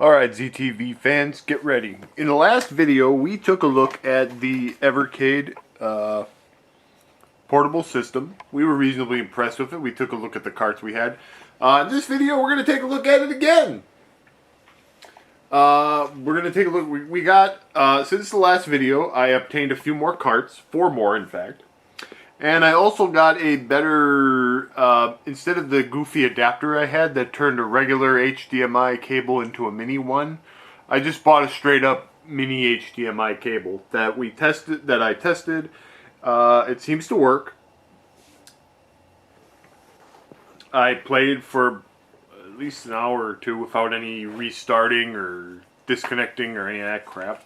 Alright, ZTV fans, get ready. In the last video, we took a look at the Evercade portable system. We were reasonably impressed with it. We took a look at the carts we had. In this video, we're going to take a look at it again. We're going to take a look. We got, since the last video, I obtained a few more carts. 4 more, in fact. And I also got a better, instead of the goofy adapter I had that turned a regular HDMI cable into a mini one, I just bought a straight up mini HDMI cable that I tested. It seems to work. I played for at least an hour or two without any restarting or disconnecting or any of that crap.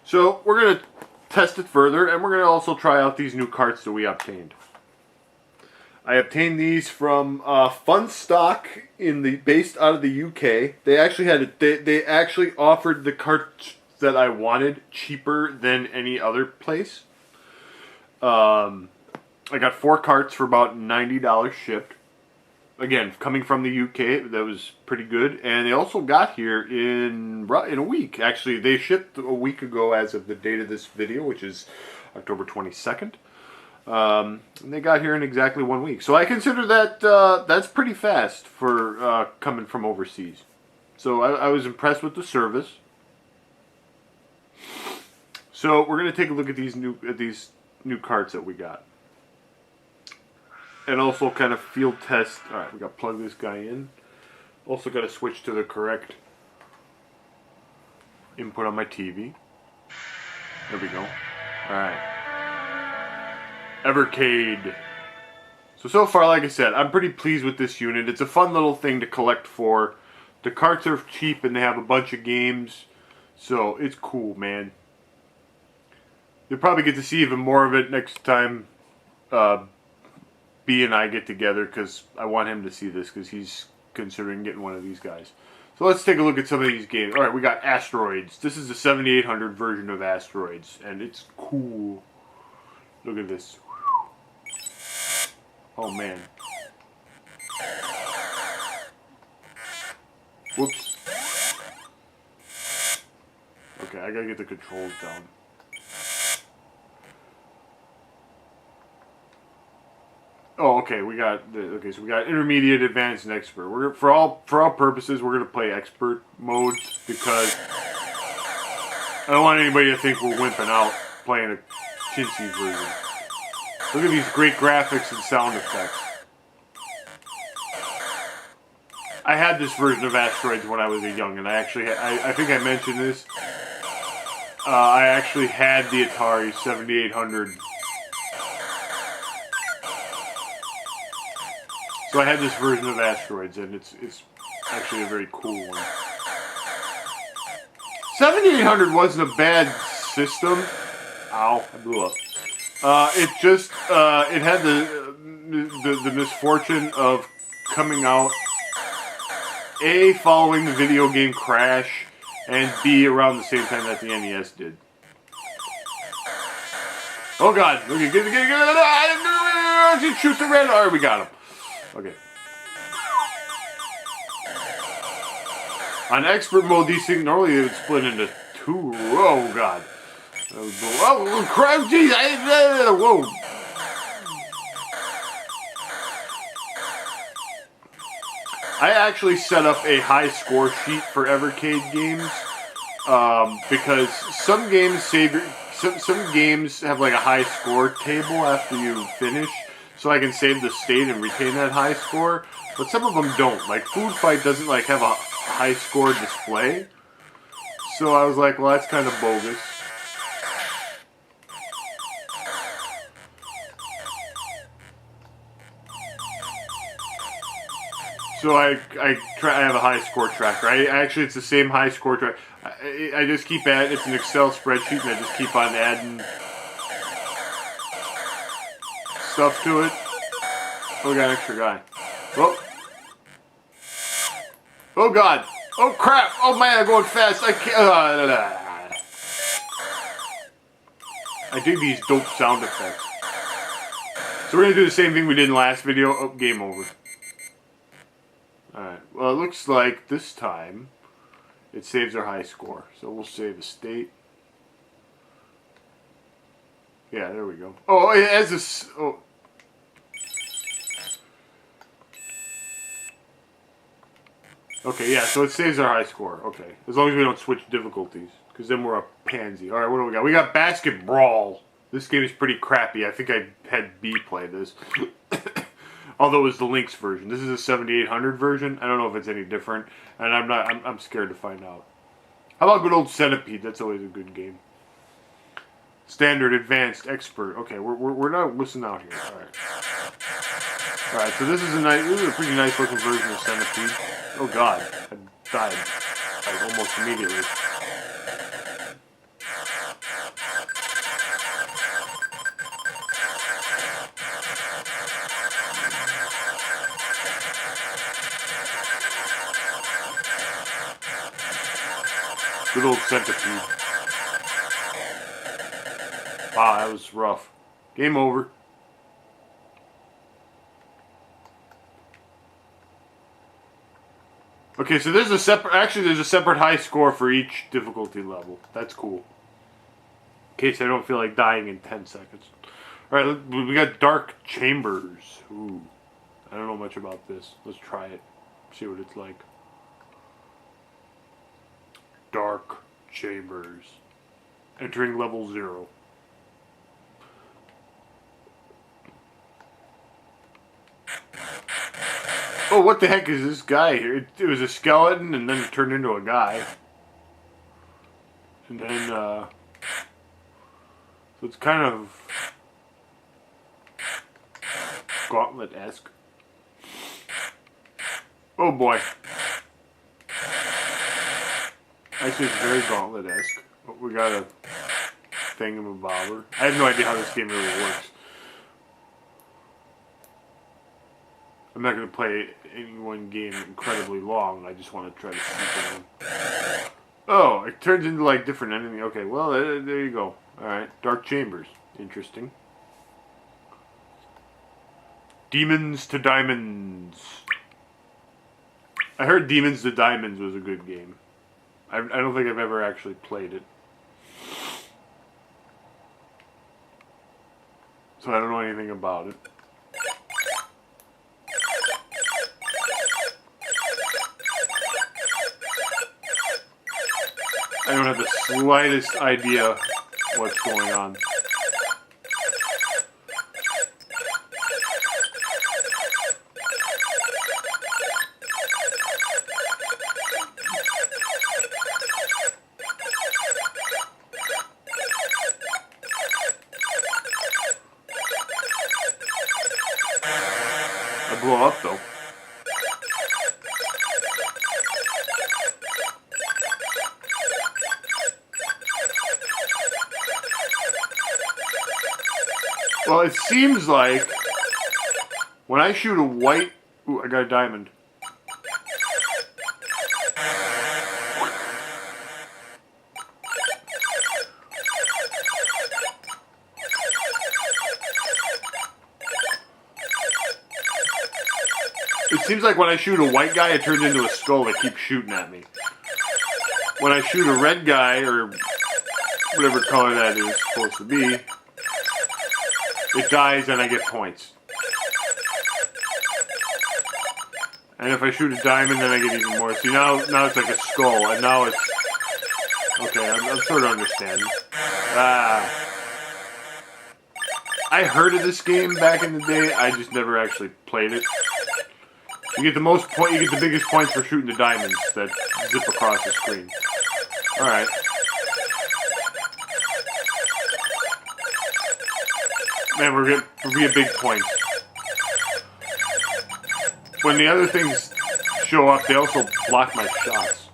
So we're going to test it further, and we're going to also try out these new carts that we obtained. I obtained these from Fun Stock based out of the UK. They actually they actually offered the carts that I wanted cheaper than any other place. I got 4 carts for about $90 shipped. Again, coming from the UK, that was pretty good. And they also got here in a week. Actually, they shipped a week ago as of the date of this video, which is October 22nd. And they got here in exactly 1 week. So I consider that that's pretty fast for coming from overseas. So I was impressed with the service. So we're going to take a look at these new carts that we got. And also kind of field test. Alright, we got to plug this guy in. Also got to switch to the correct input on my TV. There we go. Alright. Evercade. So far, like I said, I'm pretty pleased with this unit. It's a fun little thing to collect for. The carts are cheap and they have a bunch of games. So it's cool, man. You'll probably get to see even more of it next time B and I get together, because I want him to see this, because he's considering getting one of these guys. So let's take a look at some of these games. Alright, we got Asteroids. This is the 7800 version of Asteroids, and it's cool. Look at this. Oh man. Whoops. Okay, I gotta get the controls down. Oh, okay. So we got intermediate, advanced, and expert. For all purposes, we're gonna play expert mode, because I don't want anybody to think we're wimping out playing a chintzy version. Look at these great graphics and sound effects. I had this version of Asteroids when I was a young, and I think I mentioned this. I actually had the Atari 7800. So I had this version of Asteroids, and it's actually a very cool one. 7800 wasn't a bad system. Ow, I blew up. It just it had the misfortune of coming out, A, following the video game Crash, and B, around the same time that the NES did. Oh God! Okay, get shoot the red. Alright, we got him. Okay. On expert mode, these things normally they would split into 2. Oh God! Oh crap! Geez! Whoa! I actually set up a high score sheet for Evercade games because some games some games have like a high score table after you finish. So I can save the state and retain that high score, but some of them don't. Like Food Fight doesn't like have a high score display, so I was like, well, that's kind of bogus. So I have a high score tracker. Actually, it's the same high score tracker. I just keep adding. It's an Excel spreadsheet, and I just keep on adding stuff to it. Oh, we got an extra guy. Oh. Oh God. Oh crap. Oh man, I'm going fast. I can't. I dig these dope sound effects. So we're gonna do the same thing we did in the last video. Oh, game over. Alright. Well, it looks like this time it saves our high score. So we'll save a state. Yeah, there we go. Oh, it has this. Oh. Okay, yeah, so it saves our high score. Okay, as long as we don't switch difficulties, because then we're a pansy. All right, what do we got? We got Basket Brawl. This game is pretty crappy. I think I had B play this. Although it was the Lynx version. This is a 7800 version. I don't know if it's any different, and I'm scared to find out. How about good old Centipede? That's always a good game. Standard, advanced, expert. Okay, we're not missing out here. All right. All right. So this is a pretty nice looking version of Centipede. Oh God, I died like almost immediately. Good old Centipede. Wow, that was rough. Game over. Okay, so there's a separate high score for each difficulty level. That's cool. In case I don't feel like dying in 10 seconds. Alright, we got Dark Chambers. Ooh. I don't know much about this. Let's try it. See what it's like. Dark Chambers. Entering level 0. Oh, what the heck is this guy here? It was a skeleton, and then it turned into a guy. And then, so it's kind of Gauntlet-esque. Oh boy. Actually, it's very Gauntlet-esque. Oh, we got a thingamabobber. I have no idea how this game really works. I'm not going to play any one game incredibly long. I just want to try to sneak it in. Oh, it turns into like different enemy. Okay, well, there you go. Alright, Dark Chambers. Interesting. Demons to Diamonds. I heard Demons to Diamonds was a good game. I don't think I've ever actually played it. So I don't know anything about it. I don't have the slightest idea what's going on. I blow up though. Well, it seems like when I shoot a white... Ooh, I got a diamond. It seems like when I shoot a white guy, it turns into a skull that keeps shooting at me. When I shoot a red guy, or whatever color that is supposed to be, it dies and I get points. And if I shoot a diamond, then I get even more. See, now it's like a skull, and now it's... Okay, I'm sort of understanding. I heard of this game back in the day, I just never actually played it. You get the biggest points for shooting the diamonds that zip across the screen. Alright. Man, we're be a big point. When the other things show up, they also block my shots.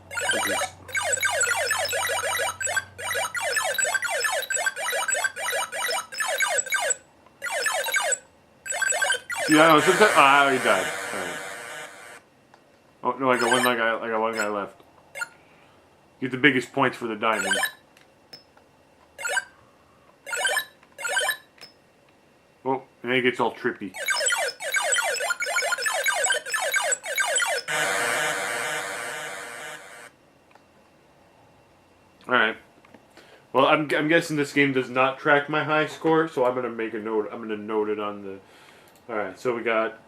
See, I know, sometimes... I already died. Alright. Oh, no, I got one guy left. Get the biggest points for the diamond. Oh, and then he gets all trippy. I'm guessing this game does not track my high score, so I'm gonna make a note. I'm gonna note it on the. All right, so we got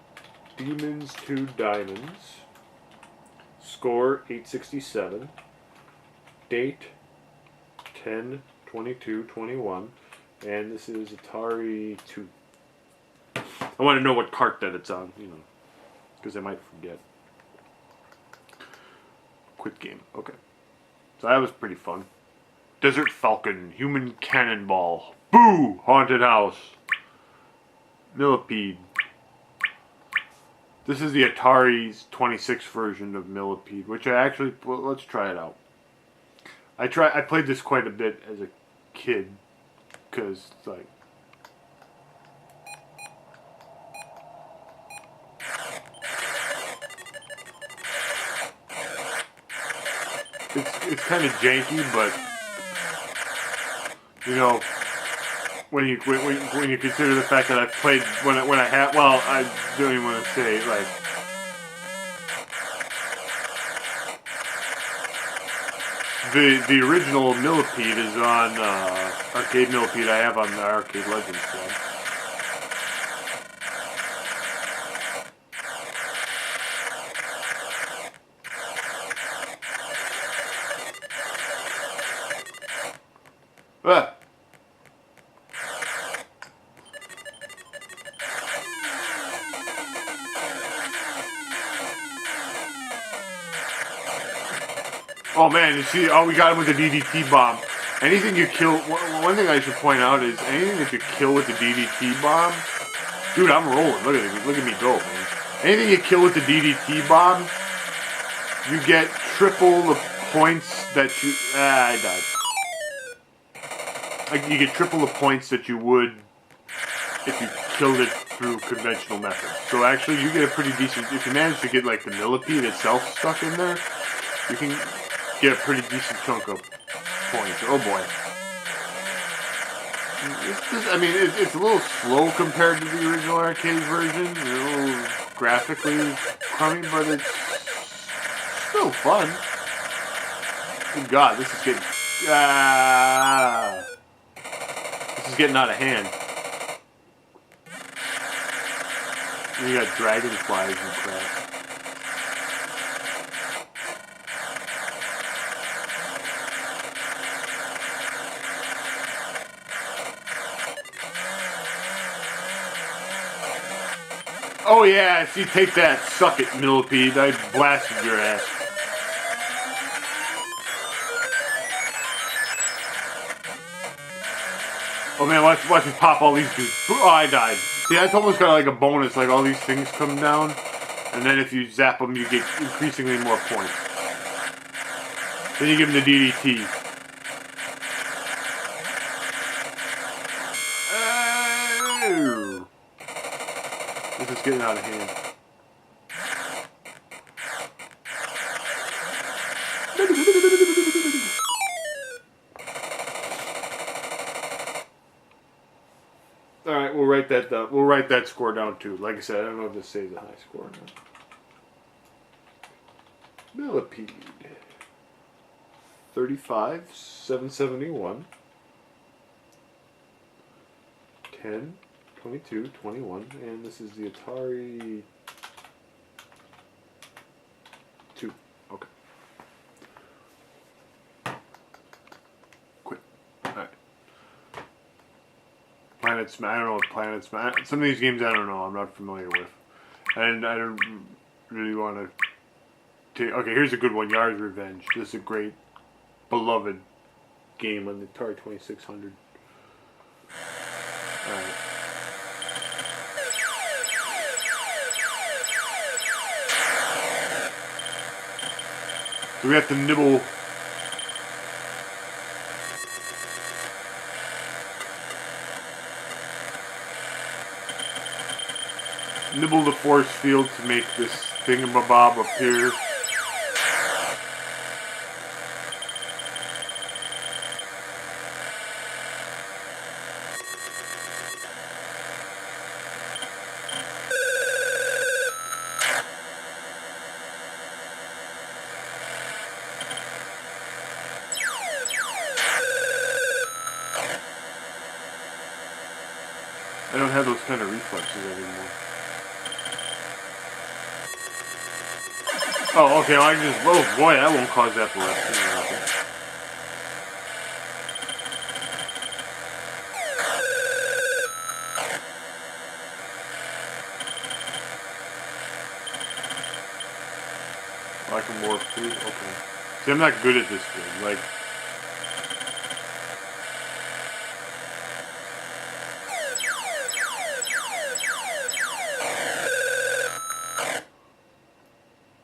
Demons 2 Diamonds. Score 867. Date 10/22/21, and this is Atari 2. I want to know what cart that it's on, because I might forget. Quit game. Okay. So that was pretty fun. Desert Falcon, Human Cannonball, Boo! Haunted House, Millipede. This is the Atari's 26 version of Millipede, which let's try it out. I played this quite a bit as a kid, because like. It's kind of janky, but when you consider the fact that I've played when I had, well, I don't even want to say like the original Millipede is on Arcade Millipede. I have on the Arcade Legends Club. Ah. Oh man, you see, we got him with the DDT bomb. Anything you kill, one thing I should point out is anything that you kill with the DDT bomb, dude, I'm rolling. Look at me go, man. Anything you kill with the DDT bomb, you get triple the points that you. I died. Like you get triple the points that you would if you killed it through conventional methods. So actually, you get a pretty decent. If you manage to get like the Millipede itself stuck in there, you can get a pretty decent chunk of points. Oh boy. It's a little slow compared to the original arcade version. A little graphically crummy, but it's still fun. Good God, this is getting out of hand. You got dragonflies and crap. Oh yeah, see, take that, suck it, Millipede. I blasted your ass. Oh man, watch me pop all these dudes. Oh, I died. See, that's almost kind of like a bonus, like all these things come down, and then if you zap them, you get increasingly more points. Then you give them the DDT. This is getting out of hand. Alright, we'll write that down. We'll write that score down too. Like I said, I don't know if this saves a high score or not. Millipede. 35,771. 10/22/21, and this is the Atari 2. Okay. Quit. Alright. Planet Smash. I don't know what Planet Smash. Some of these games I don't know. I'm not familiar with. And I don't really want to take. Okay, here's a good one. Yard's Revenge. This is a great, beloved game on the Atari 2600. Alright. So we have to nibble. Nibble the force field to make this thingamabob appear. don't have those kind of reflexes anymore. Oh, okay, well, I can just... Oh, boy, that won't cause epilepsy to happen. Oh, I can warp through? Okay. See, I'm not good at this game. Like...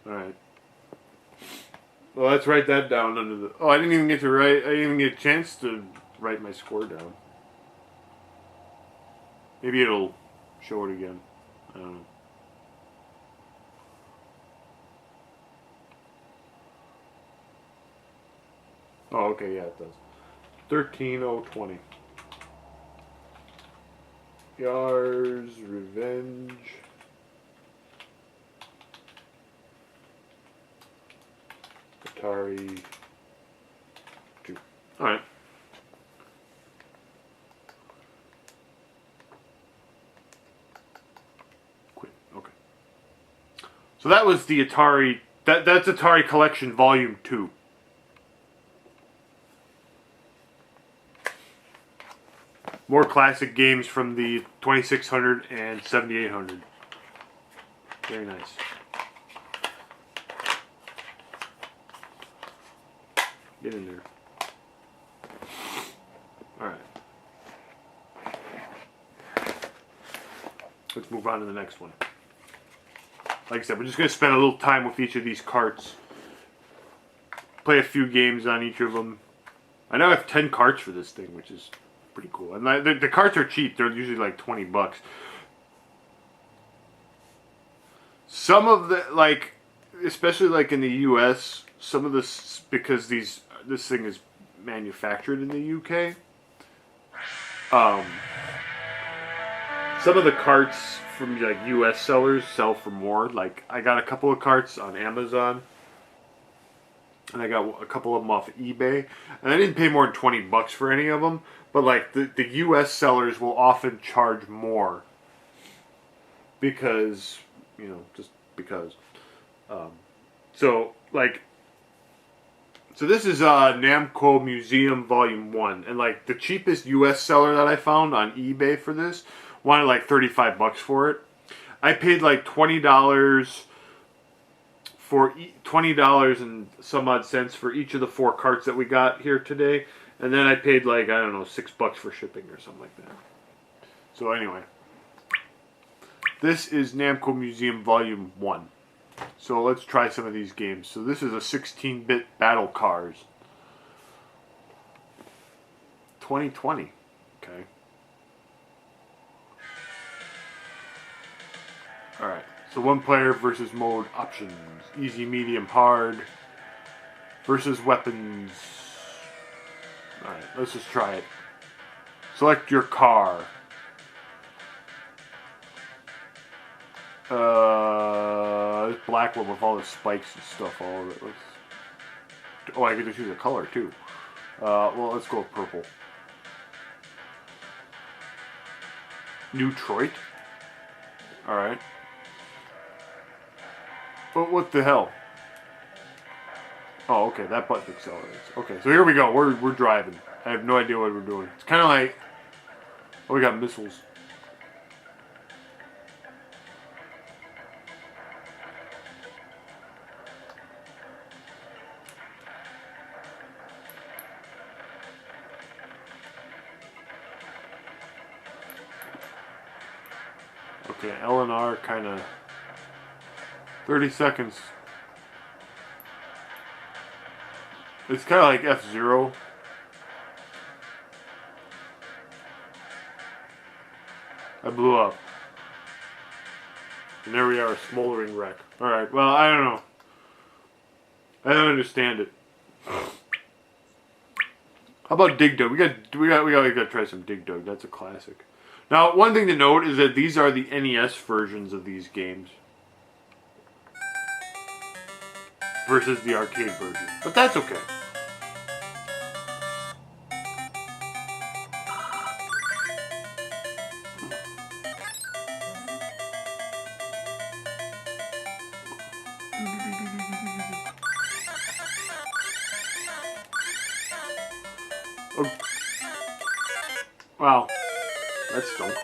Alright. Well, let's write that down under the... Oh, I didn't even get to write... I didn't even get a chance to write my score down. Maybe it'll show it again. I don't know. Oh, okay, yeah, it does. 13,020. Yars, Revenge. Atari 2. Alright. Quit. Okay. So that was the Atari... That's Atari Collection Volume 2. More classic games from the 2600 and 7800. Very nice. Get in there. Alright. Let's move on to the next one. Like I said, we're just going to spend a little time with each of these carts. Play a few games on each of them. I now have 10 carts for this thing, which is pretty cool. And the carts are cheap. They're usually like 20 bucks. Some of the, like, especially like in the US, some of this, because this thing is manufactured in the UK, some of the carts from like US sellers sell for more. Like, I got a couple of carts on Amazon, and I got a couple of them off eBay, and I didn't pay more than 20 bucks for any of them. But like the US sellers will often charge more because, you know, just because. So this is Namco Museum Volume 1, and like the cheapest US seller that I found on eBay for this wanted like 35 bucks for it. I paid like $20 for $20 and some odd cents for each of the 4 carts that we got here today. And then I paid like, I don't know, $6 for shipping or something like that. So anyway, this is Namco Museum Volume 1. So let's try some of these games. So this is a 16-bit Battle Cars. 2020. Okay. Alright. So 1 player versus mode options. Easy, medium, hard. Versus weapons. Alright, let's just try it. Select your car. This black one with all the spikes and stuff all over it. Oh, I get to choose a color too. Well, let's go with purple. Detroit. Alright. But what the hell? Oh, okay, that button accelerates. Okay, so here we go. We're driving. I have no idea what we're doing. It's kind of like... Oh, we got missiles. Okay, L and R kind of... 30 seconds. It's kind of like F-Zero. I blew up. And there we are, a smoldering wreck. Alright, well, I don't know. I don't understand it. How about Dig Dug? We gotta try some Dig Dug. That's a classic. Now, one thing to note is that these are the NES versions of these games versus the arcade version. But that's okay. Wow, that's stunk.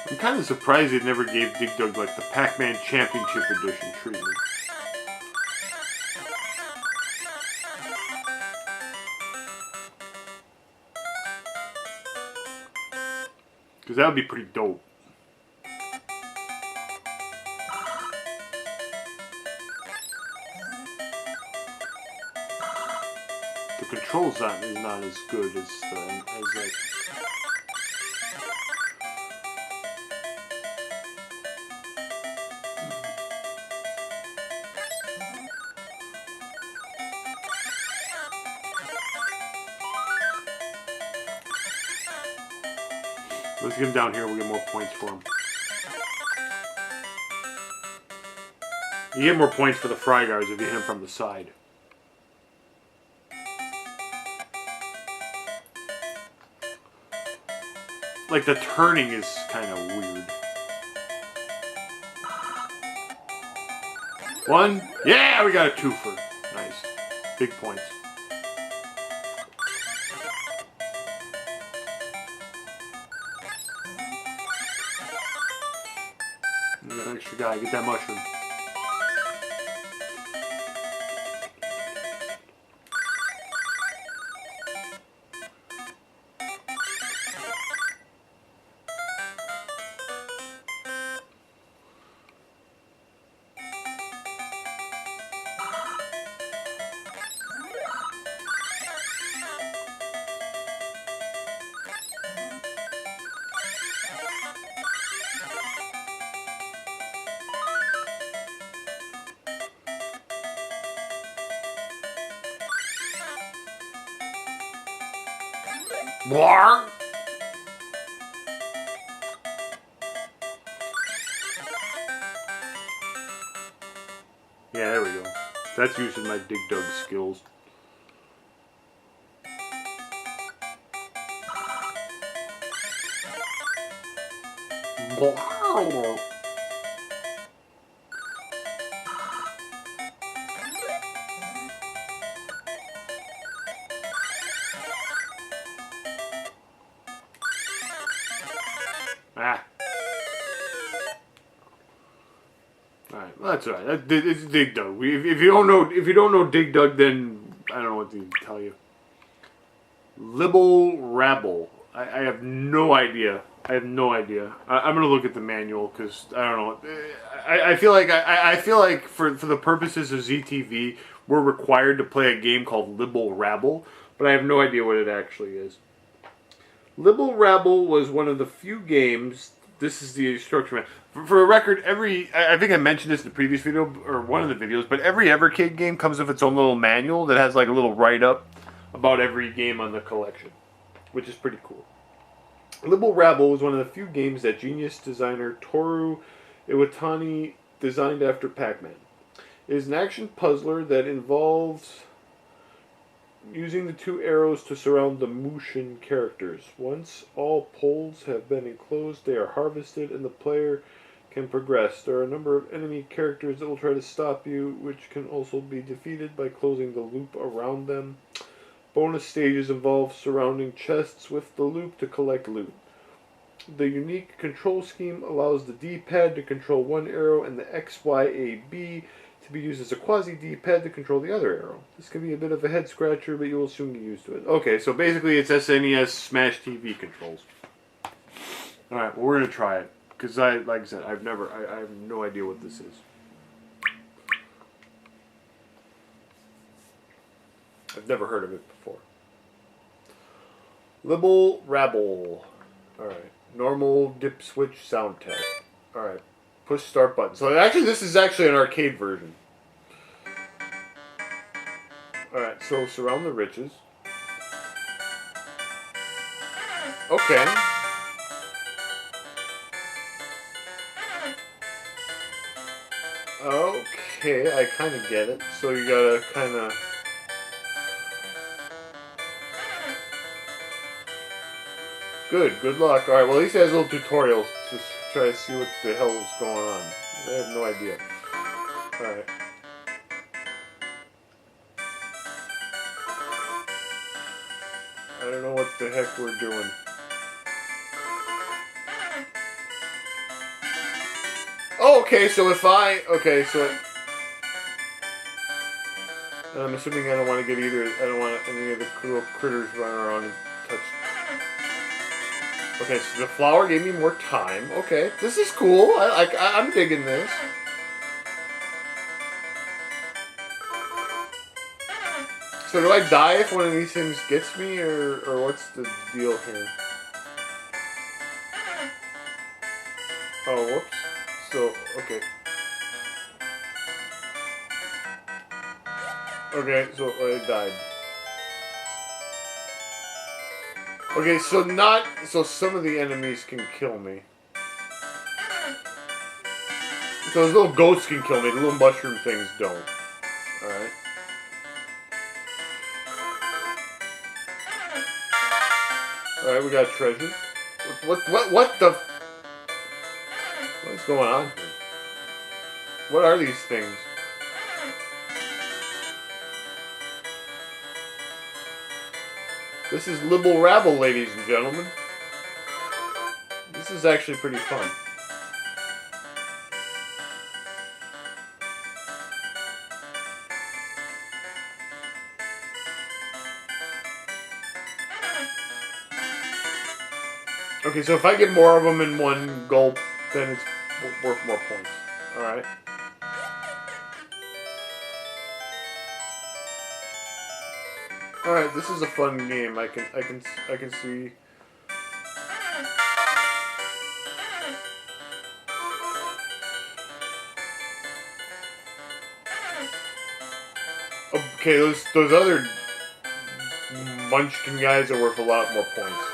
I'm kind of surprised they never gave Dig Dug like the Pac-Man Championship Edition treatment. Because that would be pretty dope. The controls on is not as good as like. Let's get him down here. We'll get more points for him. You get more points for the fry guards if you hit him from the side. Like the turning is kind of weird. One. Yeah, we got a twofer. Nice. Big points. You got an extra guy. Get that mushroom. Blar! Yeah, there we go. That's using my Dig Dug skills. Blar! Ah. Alright, well, that's alright. It's Dig Dug. If you don't know Dig Dug, then I don't know what to tell you. Libble Rabble. I have no idea. I'm gonna look at the manual because I don't know. I feel like for the purposes of ZTV, we're required to play a game called Libble Rabble, but I have no idea what it actually is. Libble Rabble was one of the few games. This is the instruction. For a record, I think I mentioned this in the previous video or one of the videos, but every Evercade game comes with its own little manual that has like a little write-up about every game on the collection, which is pretty cool. Libble Rabble was one of the few games that genius designer Toru Iwatani designed after Pac-Man. It is an action puzzler that involves using the two arrows to surround the Mushin characters. Once all poles have been enclosed, they are harvested and the player can progress. There are a number of enemy characters that will try to stop you, which can also be defeated by closing the loop around them. Bonus stages involve surrounding chests with the loop to collect loot. The unique control scheme allows the D-pad to control one arrow and the X, Y, A, B to be used as a quasi-D-pad to control the other arrow. This can be a bit of a head-scratcher, but you will soon get used to it. Okay, so basically it's SNES Smash TV controls. Alright, well we're going to try it. Because like I said, I have no idea what this is. I've never heard of it before. Libble Rabble. Alright. Normal dip switch sound test. Alright. Push start button. So actually this is actually an arcade version. Alright, so surround the riches. Okay. Okay, I kind of get it. So you gotta kind of... Good luck. Alright, well at least it has little tutorials. Just try to see what the hell is going on. I have no idea. Alright. I don't know what the heck we're doing. Oh, okay, so if I... Okay, so... I'm assuming I don't want to get either... I don't want any of the little critters running around and touch... Okay, so the flower gave me more time. Okay, this is cool. I'm digging this. So do I die if one of these things gets me, or what's the deal here? Oh, whoops. So, okay. Okay, so I died. Okay, so some of the enemies can kill me. So those little ghosts can kill me, the little mushroom things don't. Alright. Alright, we got treasure. What the... What's going on here? What are these things? This is Libble Rabble, ladies and gentlemen. This is actually pretty fun. Okay, so if I get more of them in one gulp, then it's worth more points. Alright. Alright, this is a fun game. I can see. Okay, those other munchkin guys are worth a lot more points.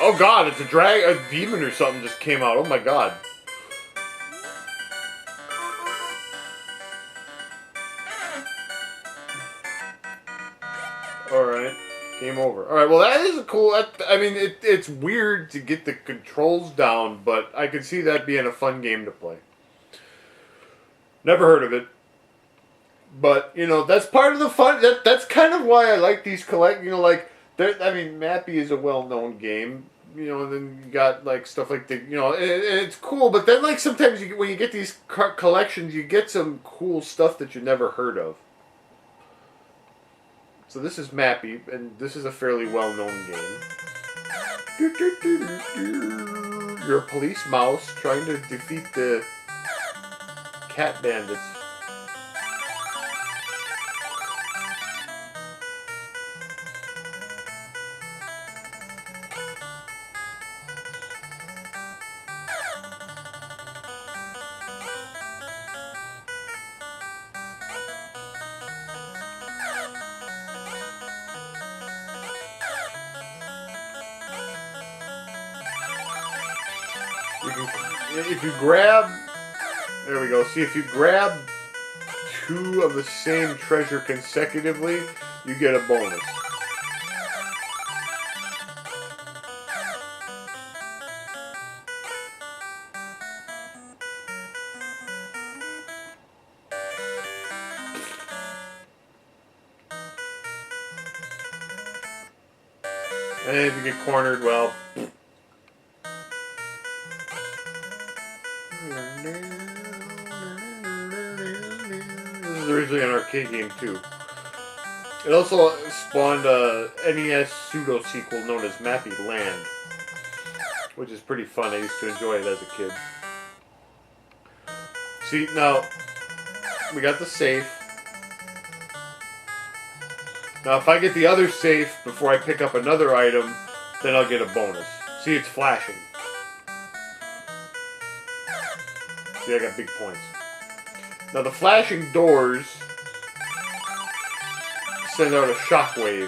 Oh god, it's a demon or something just came out. Oh my god. Alright, game over. Alright, well that is a cool, I mean, it's weird to get the controls down, but I can see that being a fun game to play. Never heard of it. But, you know, that's part of the fun, that's kind of why I like these like, I mean, Mappy is a well-known game, you know, and then you got, like, stuff like the, you know, and it's cool, but then, like, sometimes when you get these collections, you get some cool stuff that you never heard of. So this is Mappy, and this is a fairly well-known game. You're a police mouse trying to defeat the cat bandits. If you grab, there we go. See, if you grab 2 of the same treasure consecutively, you get a bonus. And if you get cornered, well... This is originally an arcade game too. It also spawned a NES pseudo-sequel known as Mappy Land, which is pretty fun. I used to enjoy it as a kid. See, now, we got the safe. Now, if I get the other safe before I pick up another item, then I'll get a bonus. See, it's flashing. See, I got big points. Now, the flashing doors send out a shockwave.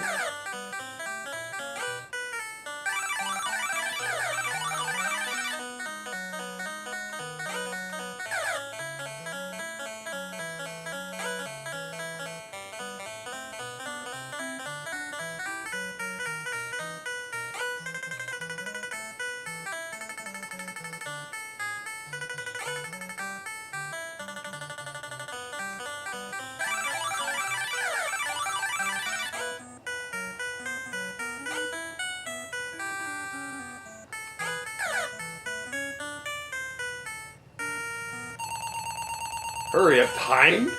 Hurry up, time?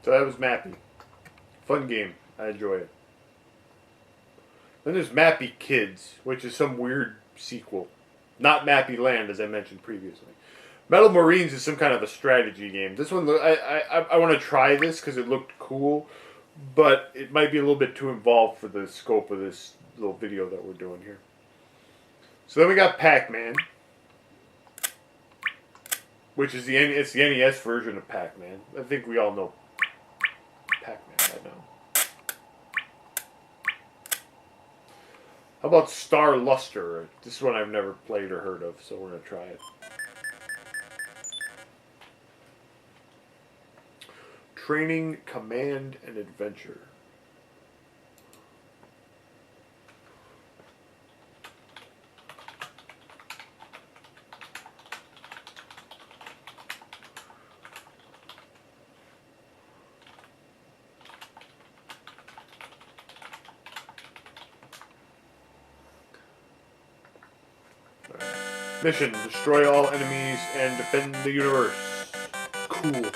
So that was Mappy. Fun game. I enjoy it. Then there's Mappy Kids, which is some weird sequel. Not Mappy Land, as I mentioned previously. Metal Marines is some kind of a strategy game. This one, I want to try this because it looked cool, but it might be a little bit too involved for the scope of this little video that we're doing here. So then we got Pac-Man, which is it's the NES version of Pac-Man. I think we all know Pac-Man by now. How about Star Luster? This one I've never played or heard of, so we're going to try it. Training, Command, and Adventure. Mission, destroy all enemies and defend the universe. Cool.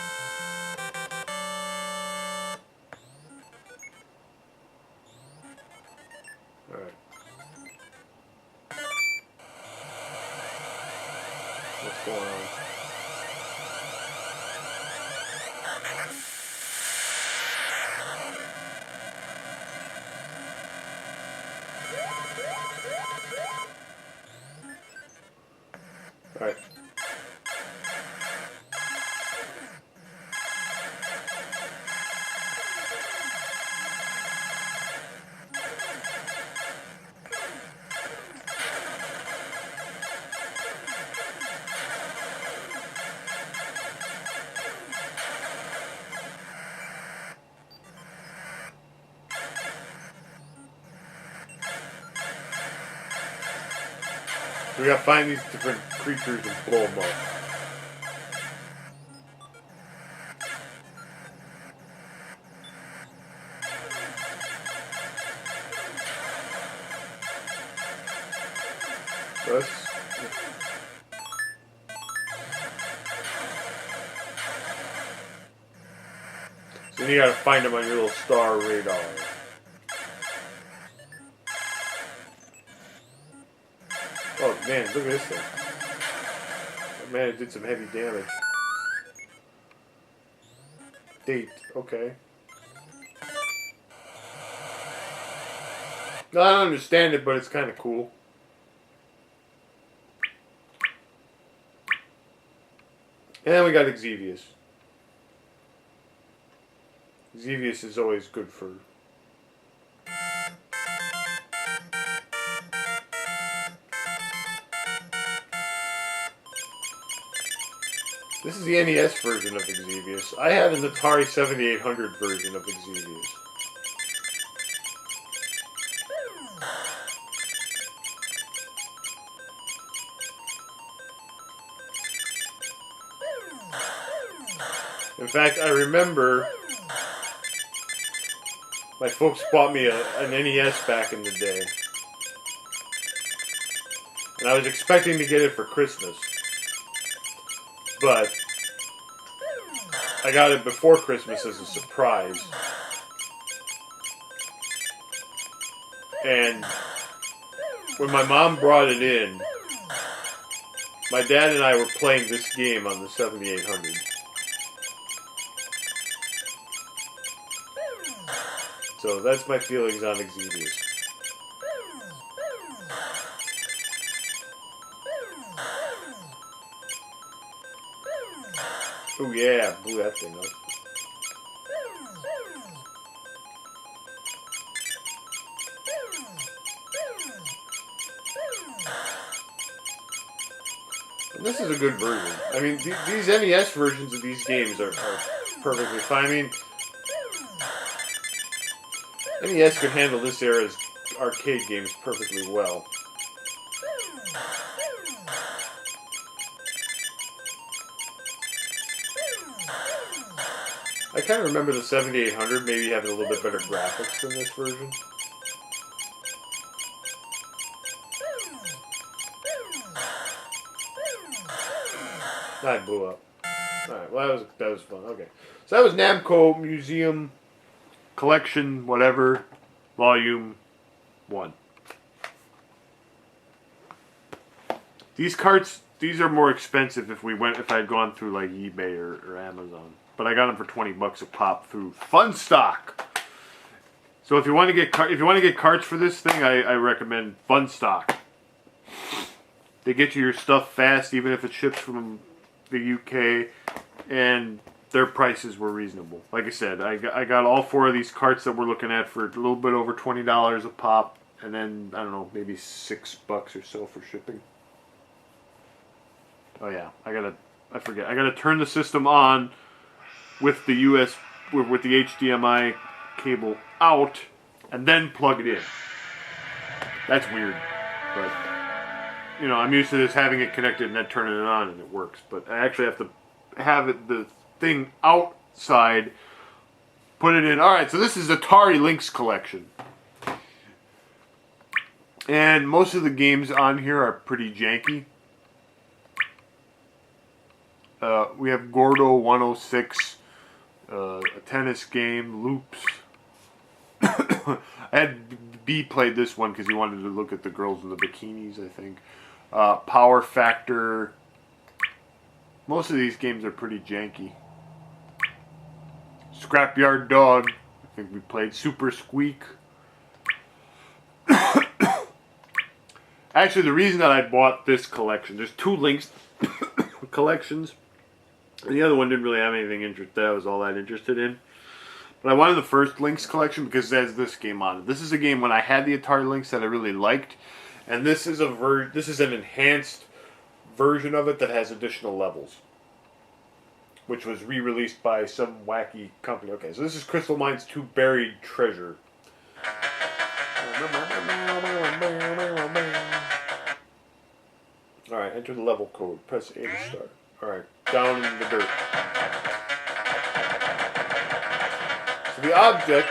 Alright. What's going on? Alright. So we gotta find these different creatures and blow them up. So you gotta find them on your little star radar. Oh man, look at this thing. Oh, man, it did some heavy damage. Date, okay. No, I don't understand it, but it's kind of cool. And then we got Xevious. Xevious is always good for... This is the NES version of Xevious. I had an Atari 7800 version of Xevious. In fact, I remember my folks bought me an NES back in the day. And I was expecting to get it for Christmas. But I got it before Christmas as a surprise. And when my mom brought it in, my dad and I were playing this game on the 7800. So that's my feelings on Xevious. Oh yeah, blew that thing up. And this is a good version. I mean, these NES versions of these games are perfectly fine. I mean, NES could handle this era's arcade games perfectly well. I kind of remember the 7800 maybe having a little bit better graphics than this version. That blew up. Alright, well that was fun. Okay. So that was Namco Museum Collection, whatever, Volume 1. These carts, these are more expensive if I had gone through like eBay or Amazon. But I got them for $20 a pop through Fun Stock. So if you want to get carts for this thing, I recommend Fun Stock. They get you your stuff fast, even if it ships from the UK, and their prices were reasonable. Like I said, I got all 4 of these carts that we're looking at for a little bit over $20 a pop, and then I don't know, maybe $6 or so for shipping. Oh yeah, I gotta turn the system on with the with the HDMI cable out, and then plug it in. That's weird, but you know, I'm used to this having it connected and then turning it on and it works. But I actually have to have the thing outside, put it in. All right, so this is Atari Lynx collection, and most of the games on here are pretty janky. We have Gordo 106, a tennis game, Loops. I had B played this one because he wanted to look at the girls in the bikinis, I think. Power Factor. Most of these games are pretty janky. Scrapyard Dog. I think we played Super Squeak. Actually, the reason that I bought this collection, there's 2 Lynx collections. And the other one didn't really have anything that I was all that interested in. But I wanted the first Lynx collection because it has this game on it. This is a game when I had the Atari Lynx that I really liked. And this is an enhanced version of it that has additional levels, which was re-released by some wacky company. Okay, so this is Crystal Mines 2 Buried Treasure. Alright, enter the level code. Press A to start. Alright, down in the dirt. So the object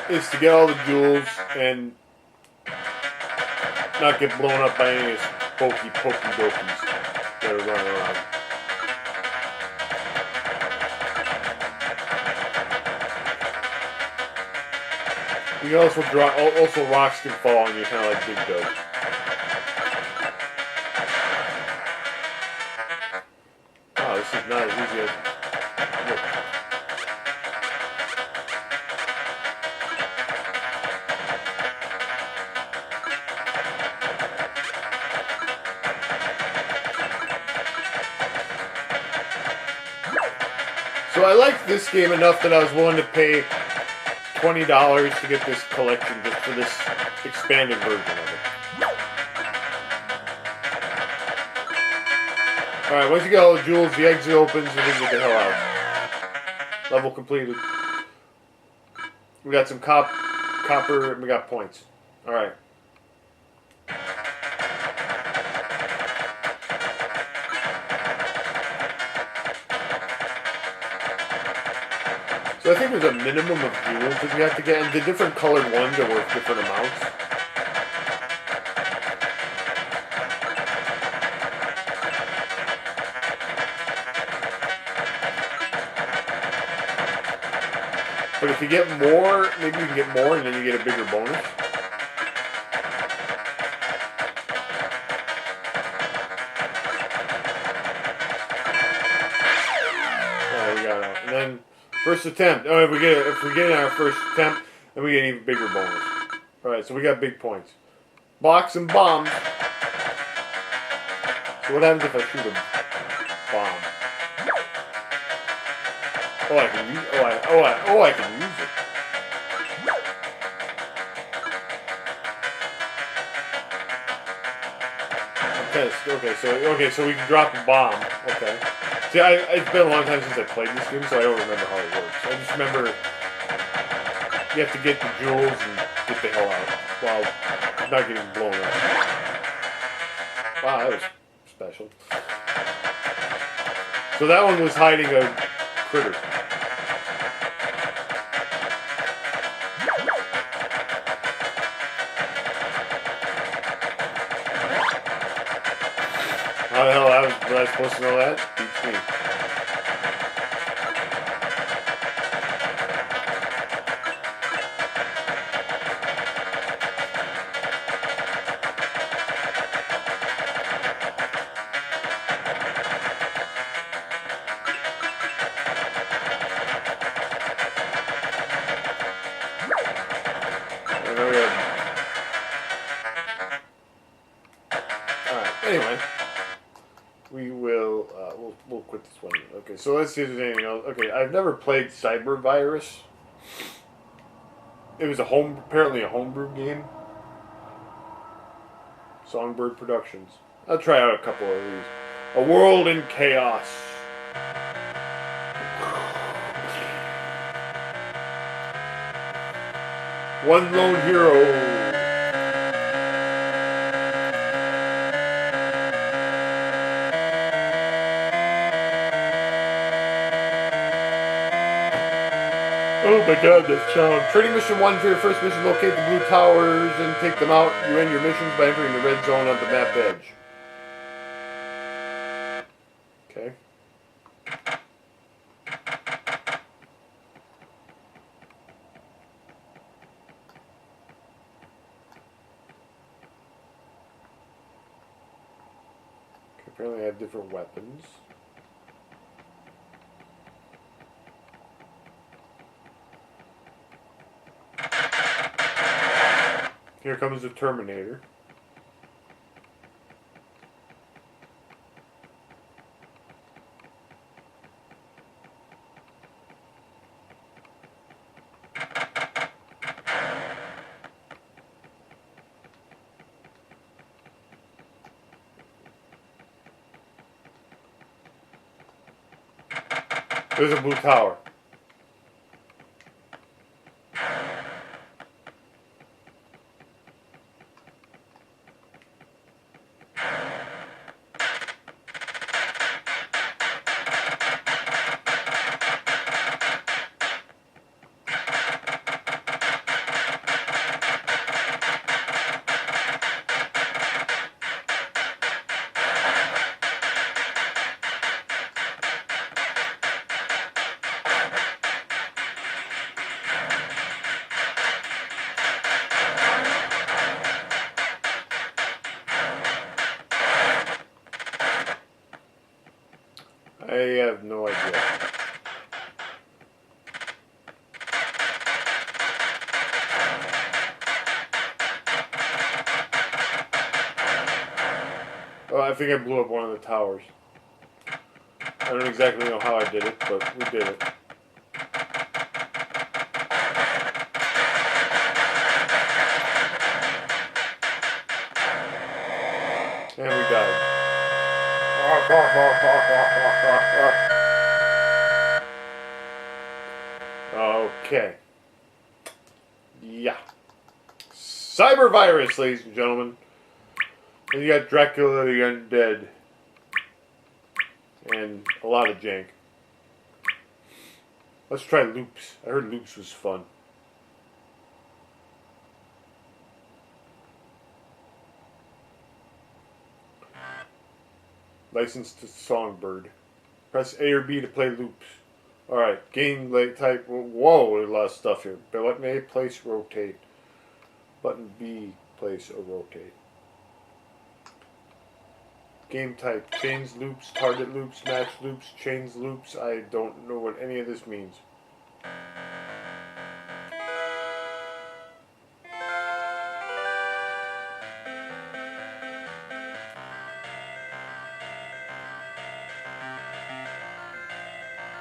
is to get all the jewels and not get blown up by any of these pokey dokies that are running around. You can also rocks can fall and you're kind of like Big Dope. Wow, this is not as easy as it looks. So I liked this game enough that I was willing to pay $20 to get this collection just for this expanded version of it. Alright, once you get all the jewels, the exit opens and we get the hell out. Level completed. We got some copper and we got points. Alright. So I think there's a minimum of jewels that you have to get, and the different colored ones are worth different amounts. But if you get more, maybe you can get more and then you get a bigger bonus. Oh, we got it. And then first attempt. Oh, if we get in our first attempt, then we get an even bigger bonus. Alright, so we got big points. Box and bombs. So what happens if I shoot a bomb? Oh, I can use. I can use it. Okay, so we can drop a bomb. Okay. See, it's been a long time since I played this game, so I don't remember how it works. I just remember you have to get the jewels and get the hell out while not getting blown up. Wow, that was special. So that one was hiding a critter. How the hell was I supposed to know that? Beats me. Anyway, we'll quit this one. Okay, so let's see if there's anything else. Okay, I've never played Cyber Virus. It was apparently a homebrew game. Songbird Productions. I'll try out a couple of these. A World in Chaos. One Lone Hero. Oh my god, that sound. Training Mission 1 for your first mission, locate the blue towers and take them out. You end your missions by entering the red zone on the map edge. Okay. Apparently I have different weapons. Here comes the Terminator. There's a blue tower. I have no idea. Oh, I think I blew up one of the towers. I don't exactly know how I did it, but we did it. And we died. Okay. Yeah. Cyber Virus, ladies and gentlemen. And you got Dracula the Undead. And a lot of jank. Let's try Loops. I heard Loops was fun. Licensed to Songbird. Press A or B to play Loops. Alright, game type. Whoa, there's a lot of stuff here. Button A, place, rotate. Button B, place or rotate. Game type, chains loops, target loops, match loops, chains loops. I don't know what any of this means.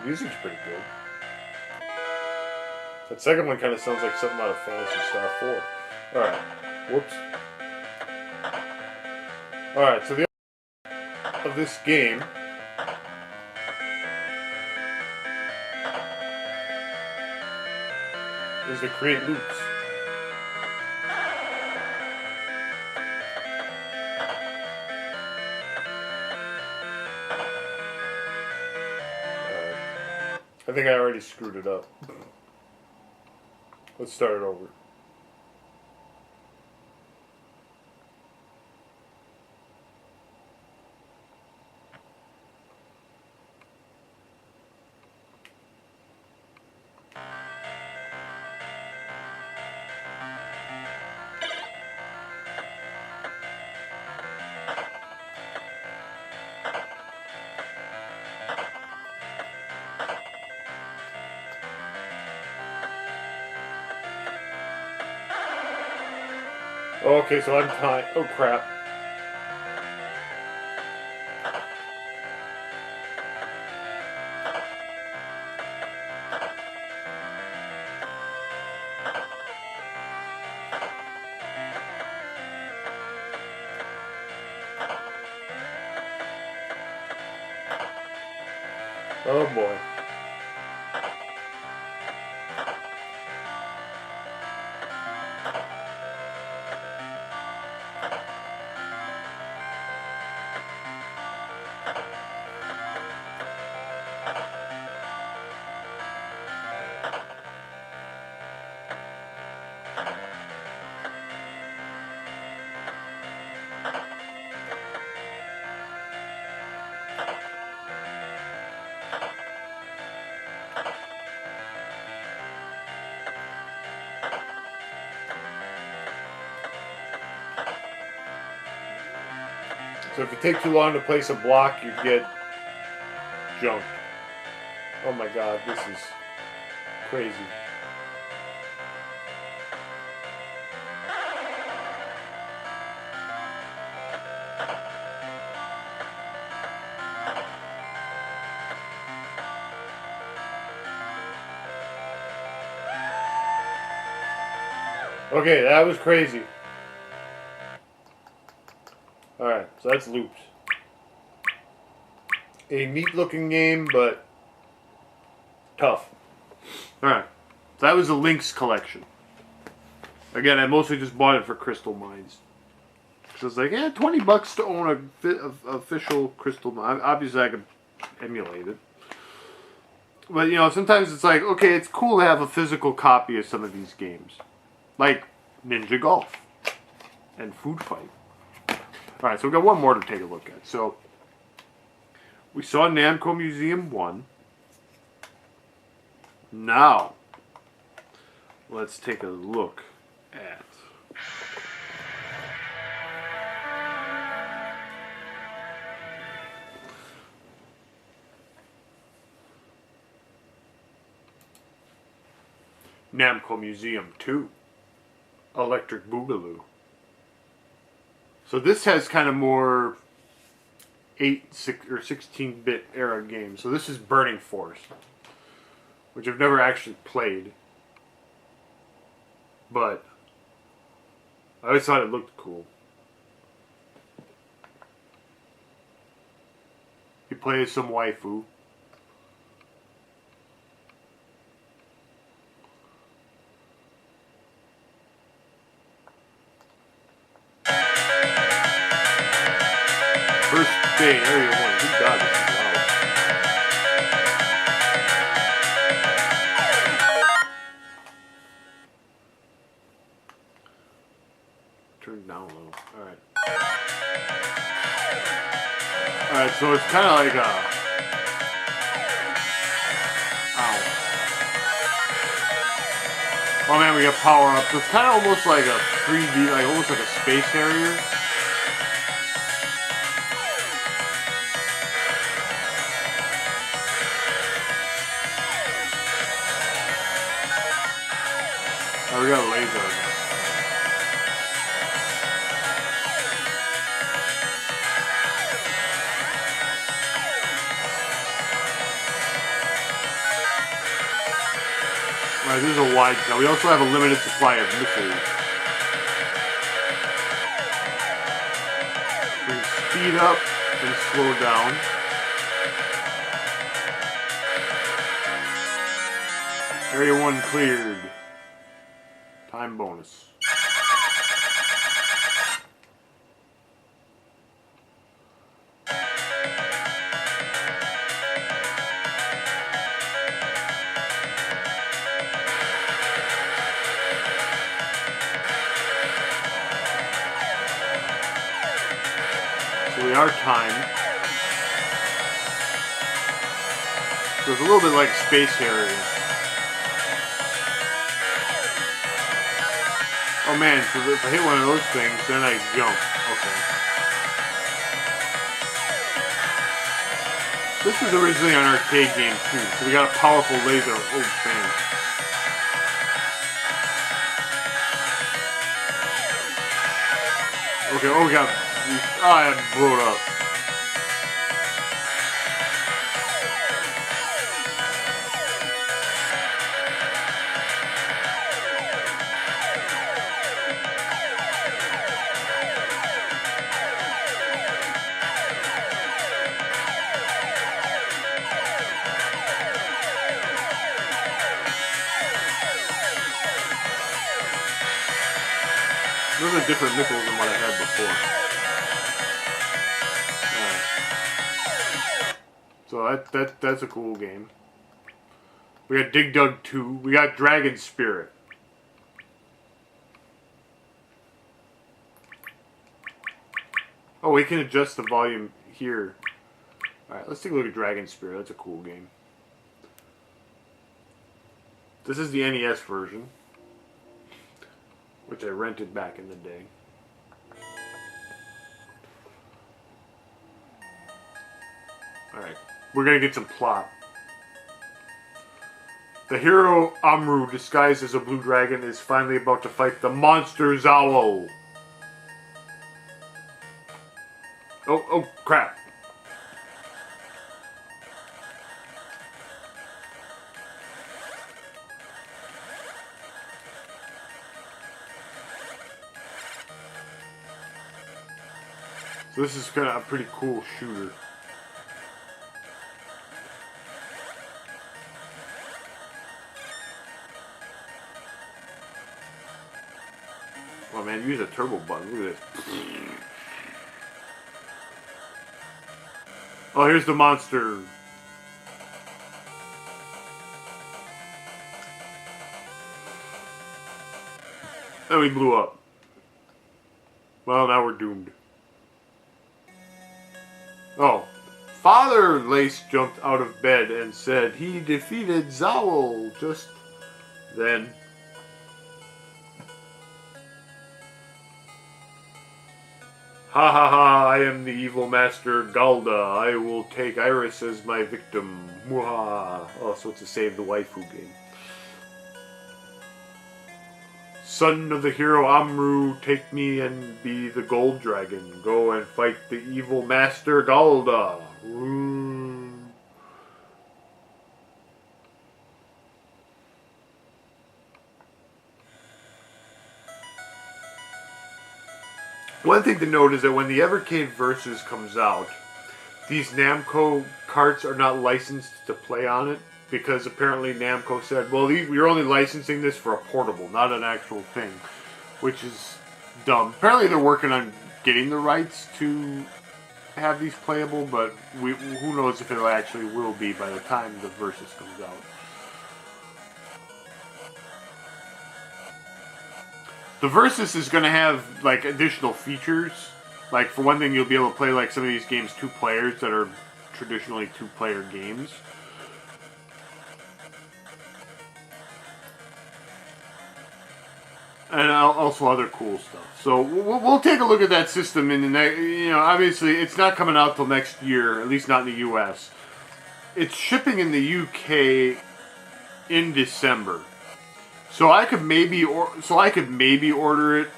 Music's pretty good. That second one kind of sounds like something out of Phantasy Star 4. Alright, whoops. Alright, so the of this game is to create loops. I think I already screwed it up. Let's start it over. Okay, so I'm time. Oh crap. Oh boy. So if it takes too long to place a block, you get junked. Oh my god, this is crazy. Okay, that was crazy. Alright, so that's Loops. A neat looking game, but tough. Alright, so that was the Lynx collection. Again, I mostly just bought it for Crystal Mines. So it's like, 20 bucks to own a official Crystal Mine. Obviously, I could emulate it. But, you know, sometimes it's like, okay, it's cool to have a physical copy of some of these games. Like Ninja Golf and Food Fight. Alright, so we've got one more to take a look at. So, we saw Namco Museum 1. Now, let's take a look at Namco Museum 2, Electric Boogaloo. So this has kind of more 6 or 16-bit era games. So this is Burning Force, which I've never actually played, but I always thought it looked cool. You play as some waifu. First day, area 1. Good God, this is loud. Turn it down a little. Alright. Alright, so it's kind of like a... Ow. Oh man, we got power up. So it's kind of almost like a 3D, like almost like a Space Harrier. Oh, we got a laser. Alright, this is a wide shot. We also have a limited supply of missiles. We can speed up and slow down. Area 1 cleared. Time bonus. So we are timed. So it's a little bit like Space Harrier. Oh man, so if I hit one of those things, then I jump. Okay. This was originally an arcade game too, so we got a powerful laser. Oh man. Okay, oh, we got... I am blown up. Those are different missiles than what I had before. Alright. So that's a cool game. We got Dig Dug 2. We got Dragon Spirit. Oh, we can adjust the volume here. Alright, let's take a look at Dragon Spirit. That's a cool game. This is the NES version, which I rented back in the day. Alright, we're gonna get some plot. The hero Amru, disguised as a blue dragon, is finally about to fight the monster Zowl. Oh crap. So this is kind of a pretty cool shooter. Oh man, use a turbo button. Look at this. Oh, here's the monster. And we blew up. Well, now we're doomed. Oh. Father Lace jumped out of bed and said he defeated Zowl just then. Ha ha ha, I am the evil master Galda. I will take Iris as my victim. Mwaha. Oh, so it's a save the waifu game. Son of the hero Amru, take me and be the gold dragon. Go and fight the evil master Galda. One thing to note is that when the Evercade Versus comes out, these Namco carts are not licensed to play on it, because apparently Namco said, well, we're only licensing this for a portable, not an actual thing, which is dumb. Apparently they're working on getting the rights to have these playable, but who knows if it actually will be by the time the Versus comes out. The Versus is going to have, like, additional features. Like, for one thing, you'll be able to play, like, some of these games 2 players that are traditionally 2-player games. And also other cool stuff. So, we'll take a look at that system in the next, obviously, it's not coming out till next year, at least not in the US. It's shipping in the UK in December. So I could maybe order it.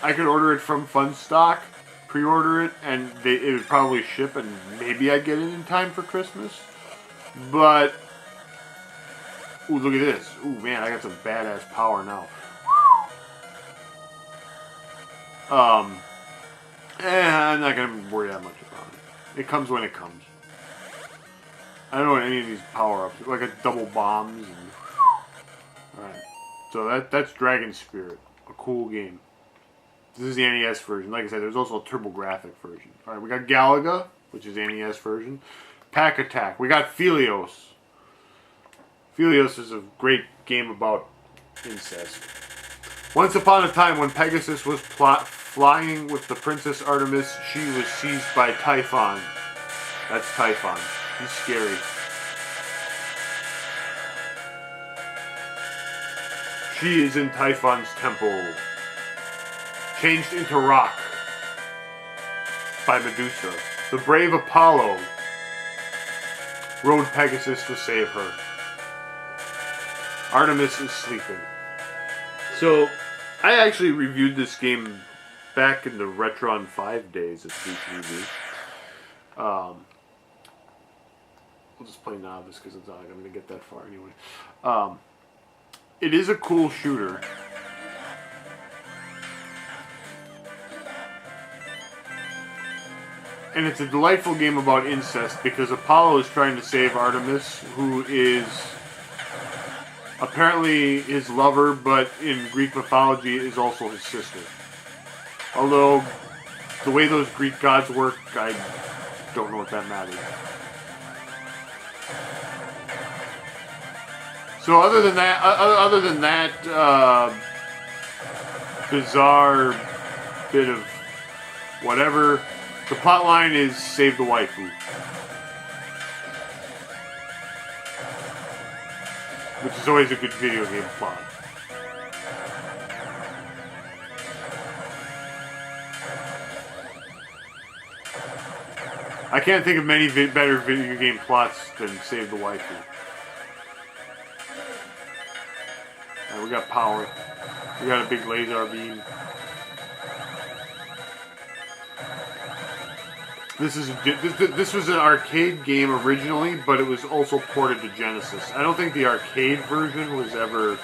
I could order it from Funstock, pre-order it, and it would probably ship, and maybe I'd get it in time for Christmas. But ooh, look at this! Ooh, man, I got some badass power now. I'm not gonna worry that much about it. It comes when it comes. I don't know what any of these power-ups, like a double bombs and. Alright, so that's Dragon Spirit, a cool game. This is the NES version. Like I said, there's also a TurboGrafx version. Alright, we got Galaga, which is the NES version. Pack Attack. We got Philios. Philios is a great game about incest. Once upon a time, when Pegasus was flying with the Princess Artemis, she was seized by Typhon. That's Typhon. He's scary. She is in Typhon's temple, changed into rock by Medusa. The brave Apollo rode Pegasus to save her. Artemis is sleeping. So, I actually reviewed this game back in the Retron 5 days of ZTV. We'll just play novice because it's not going to get that far anyway. It is a cool shooter. And it's a delightful game about incest because Apollo is trying to save Artemis, who is apparently his lover, but in Greek mythology is also his sister. Although, the way those Greek gods work, I don't know what that matters. So other than that, bizarre bit of whatever, the plot line is save the waifu. Which is always a good video game plot. I can't think of many better video game plots than save the waifu. Alright, we got power. We got a big laser beam. This was an arcade game originally, but it was also ported to Genesis. I don't think the arcade version was ever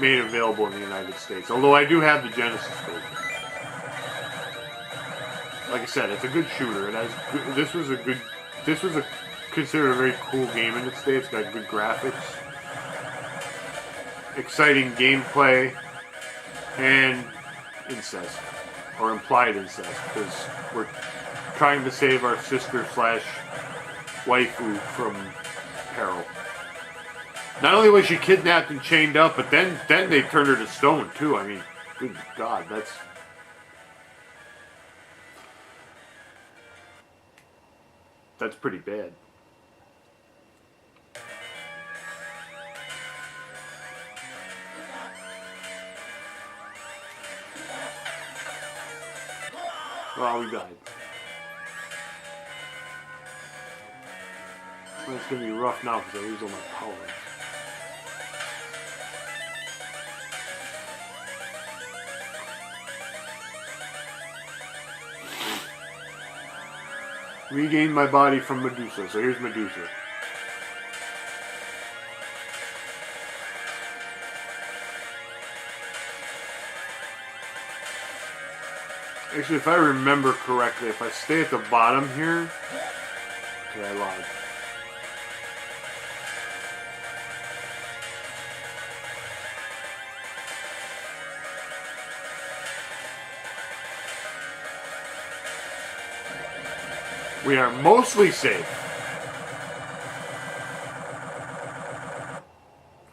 made available in the United States, although I do have the Genesis version. Like I said, it's a good shooter. It has this was considered a very cool game in its day. It's got good graphics, exciting gameplay, and incest, or implied incest, because we're trying to save our sister slash waifu from peril. Not only was she kidnapped and chained up, but then they turned her to stone too. I mean, good God, that's pretty bad. Well, we died. Well, it's going to be rough now because I lose all my power. Regain my body from Medusa. So here's Medusa. Actually, if I remember correctly, if I stay at the bottom here... Okay, I lied. We are mostly safe.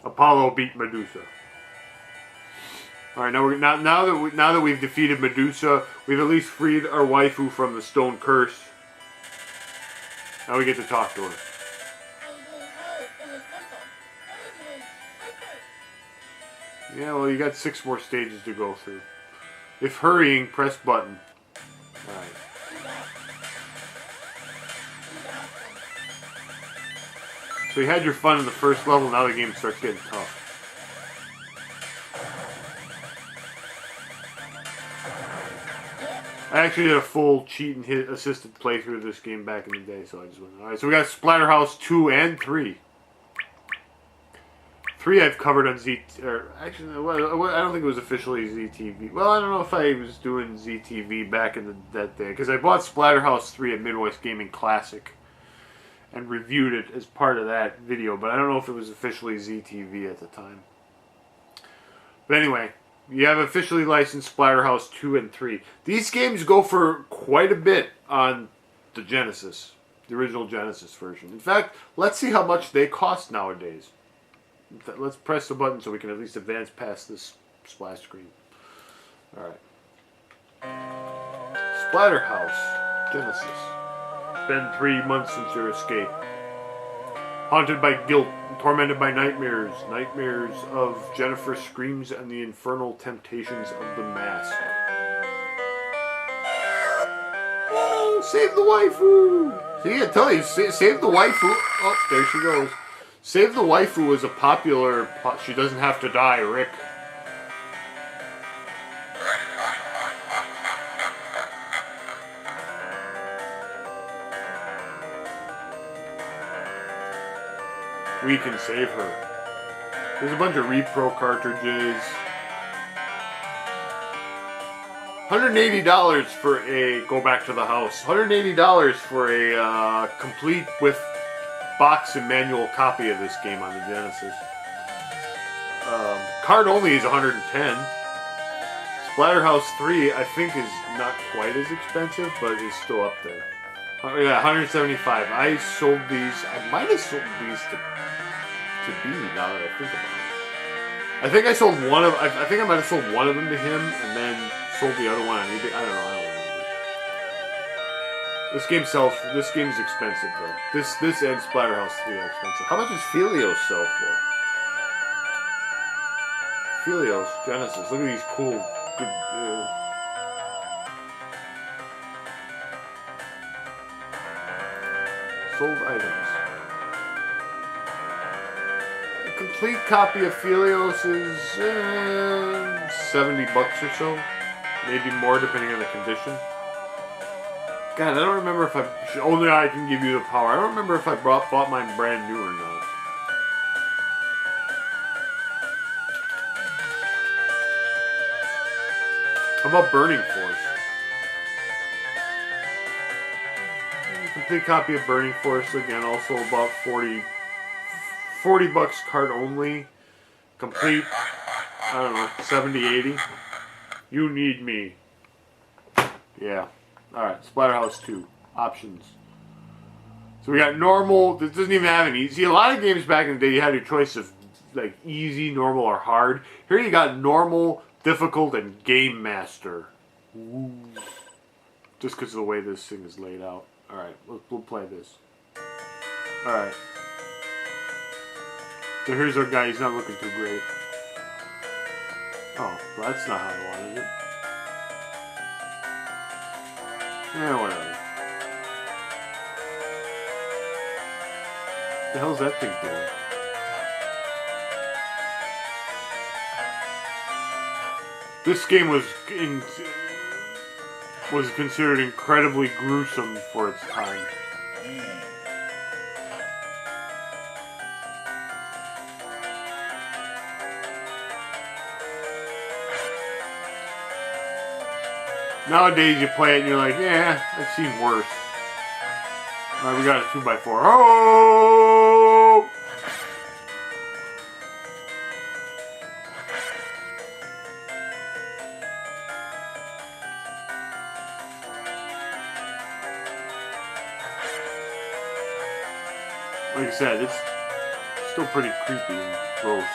Apollo beat Medusa. All right, now that we've defeated Medusa, we've at least freed our waifu from the stone curse. Now we get to talk to her. Yeah, well, you got 6 more stages to go through. If hurrying, press button. All right. So you had your fun in the first level, now the game starts getting tough. I actually did a full cheat and hit assisted playthrough of this game back in the day, so I just went. Alright, so we got Splatterhouse 2 and 3. 3 I've covered on actually, I don't think it was officially ZTV. Well, I don't know if I was doing ZTV back in that day, because I bought Splatterhouse 3 at Midwest Gaming Classic and reviewed it as part of that video, but I don't know if it was officially ZTV at the time. But anyway, you have officially licensed Splatterhouse 2 and 3. These games go for quite a bit on the Genesis, the original Genesis version. In fact, let's see how much they cost nowadays. Let's press the button so we can at least advance past this splash screen. Alright. Splatterhouse, Genesis. It's been 3 months since your escape. Haunted by guilt, tormented by nightmares. Nightmares of Jennifer screams and the infernal temptations of the mask. Oh, save the waifu! See, I tell you, save the waifu. Oh, there she goes. Save the waifu is a popular... She doesn't have to die, Rick. we can save her. There's a bunch of repro cartridges. $180 for a, go back to the house, $180 for a complete with box and manual copy of this game on the Genesis. Card only is $110. Splatterhouse 3 I think is not quite as expensive, but is still up there. Yeah, $175. I sold these, I might have sold these to B now that I think about it. I think I sold one of, I think I might have sold one of them to him and then sold the other one on eBay. I don't know. I don't remember. This game sells. This game is expensive though. This and Splatterhouse 3 are expensive. How much does Philios sell for? Philios Genesis. Look at these cool. Good, sold items. A complete copy of Philios is $70 or so. Maybe more depending on the condition. God, I don't remember if only I can give you the power. I don't remember if I bought mine brand new or not. How about Burning Force? Complete copy of Burning Force, again, also about $40 card only. Complete, I don't know, 70, 80. You need me. Yeah. Alright, Splatterhouse 2. Options. So we got normal. This doesn't even have any. See, a lot of games back in the day, you had your choice of like easy, normal, or hard. Here you got normal, difficult, and game master. Ooh. Just because of the way this thing is laid out. Alright, we'll play this. Alright. So here's our guy. He's not looking too great. Oh, well, that's not how I wanted it. Yeah, whatever. What the hell's that thing doing? This game was considered incredibly gruesome for its time. Nowadays you play it and you're like, yeah, I've seen worse. Alright, we got a 2x4. Oh! Like I said, it's still pretty creepy and gross.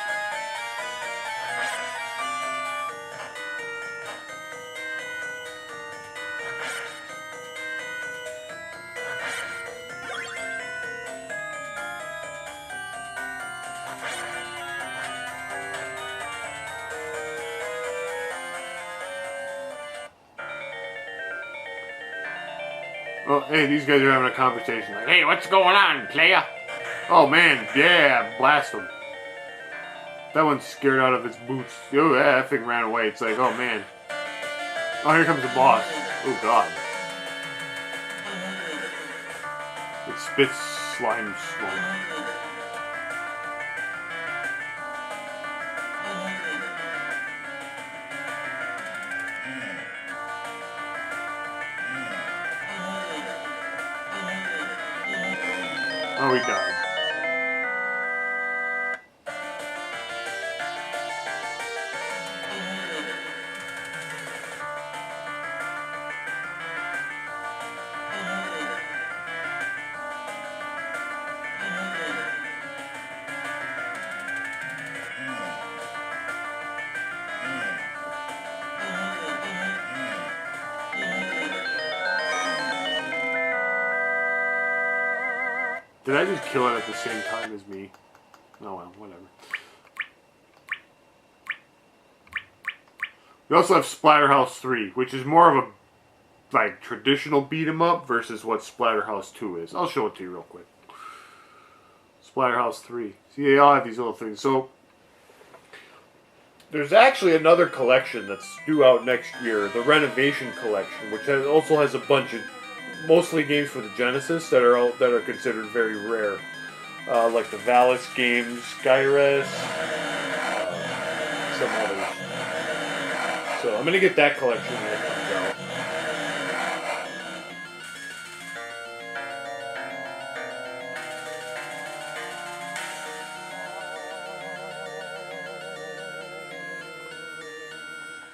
Oh, hey, these guys are having a conversation. Like, hey, what's going on, player? Oh, man, yeah, blast them. That one's scared out of its boots. Oh, yeah, that thing ran away. It's like, oh, man. Oh, here comes the boss. Oh, God. It spits slime smoke. Oh, he died. Did I just kill it at the same time as me? Oh well, whatever. We also have Splatterhouse 3, which is more of a like traditional beat 'em up versus what Splatterhouse 2 is. I'll show it to you real quick. Splatterhouse 3. See, they all have these little things. So there's actually another collection that's due out next year, the Renovation Collection, which also has a bunch of mostly games for the Genesis that are considered very rare. like the Valis games, Skyres, some others. So I'm gonna get that collection when it comes out.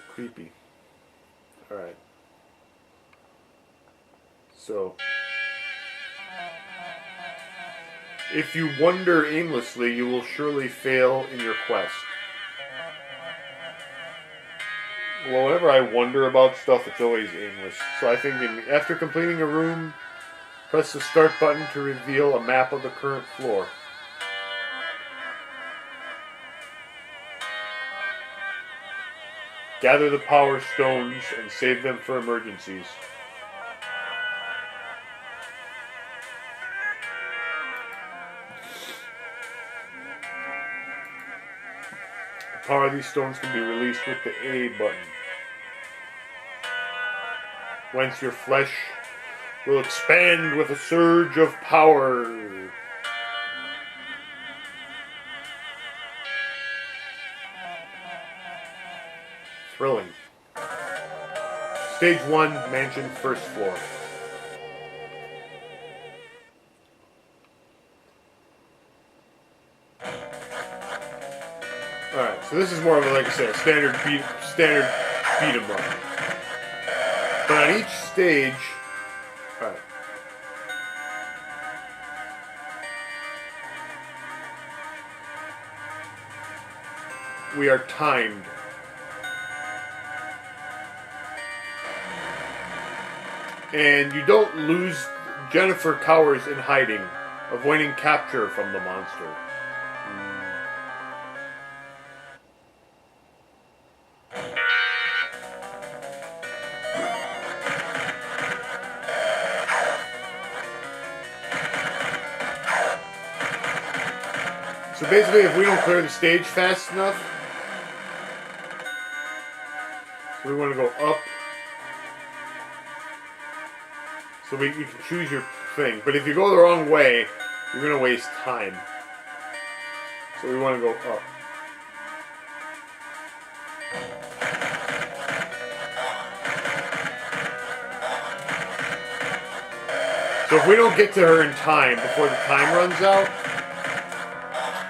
Creepy. Alright. So, if you wander aimlessly, you will surely fail in your quest. Well, whenever I wonder about stuff, it's always aimless. So I think after completing a room, press the start button to reveal a map of the current floor. Gather the power stones and save them for emergencies. The power of these stones can be released with the A button, whence your flesh will expand with a surge of power. Thrilling. Stage 1, mansion, first floor. Alright, so this is more of a, like I said, a standard beat 'em up. But on each stage, alright. We are timed. And you don't lose. Jennifer cowers in hiding, avoiding capture from the monster. So basically, if we don't clear the stage fast enough, so we want to go up. So you can choose your thing. But if you go the wrong way, you're going to waste time. So we want to go up. So if we don't get to her in time, before the time runs out,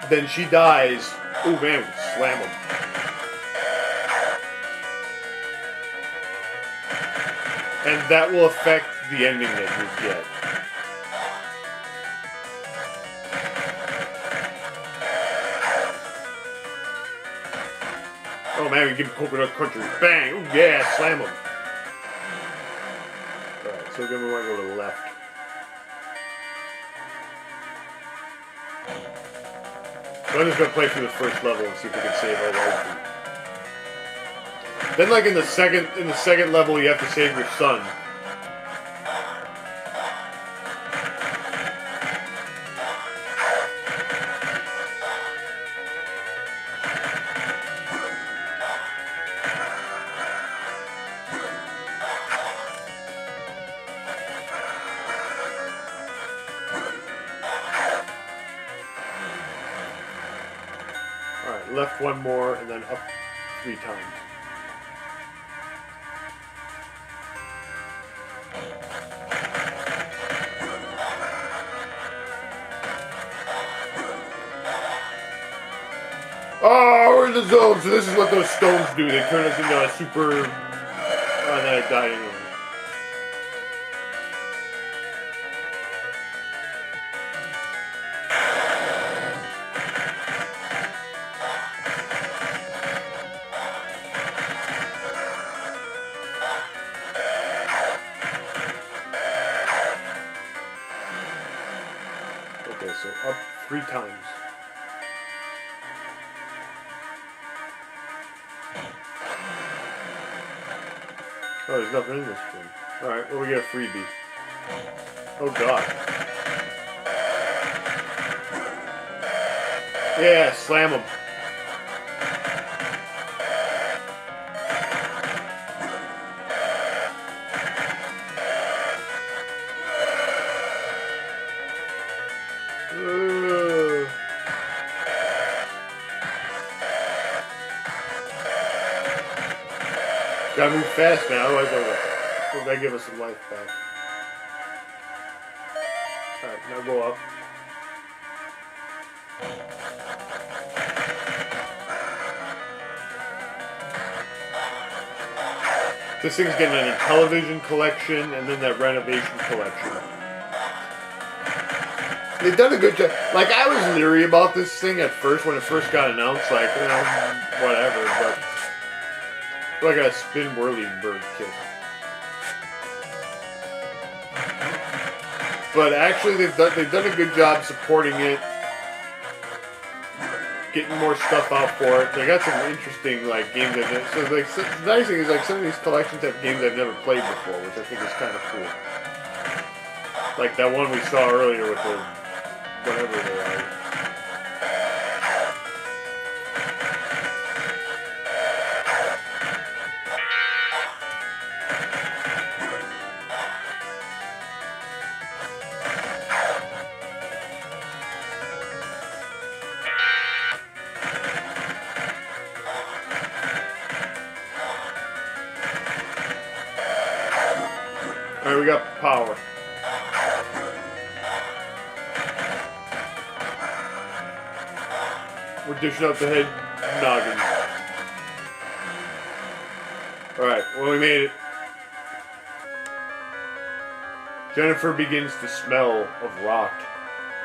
then she dies. Oh man, slam him. And that will affect the ending that you get. Oh man, we give him Coconut Country. Bang! Oh yeah, slam him. Alright, so then we want to go to the left. So I'm just going to play through the first level and see if we can save our life. Then like in the second level you have to save your son. Alright, left one more and then up 3 times. Oh, we're in the zone. So this is what those stones do. They turn us into a super... Oh, and then I died anyway. Okay, so up 3 times. Oh, there's nothing in this room. Alright, well, we get a freebie. Oh, God. Yeah, slam him. Gotta move fast now, otherwise we'll gotta give us some life back. Alright, now go up. This thing's getting a television collection and then that renovation collection. They've done a good job. Like, I was leery about this thing at first when it first got announced, like, you know, whatever, but like a spin whirling bird kit. But actually, they've done a good job supporting it, getting more stuff out for it. They got some interesting like games. So like, the nice thing is like some of these collections have games I've never played before, which I think is kind of cool. Like that one we saw earlier with the whatever they are. Alright, we got power. We're dishing out the head noggin. Alright, well, we made it. Jennifer begins to smell of rot,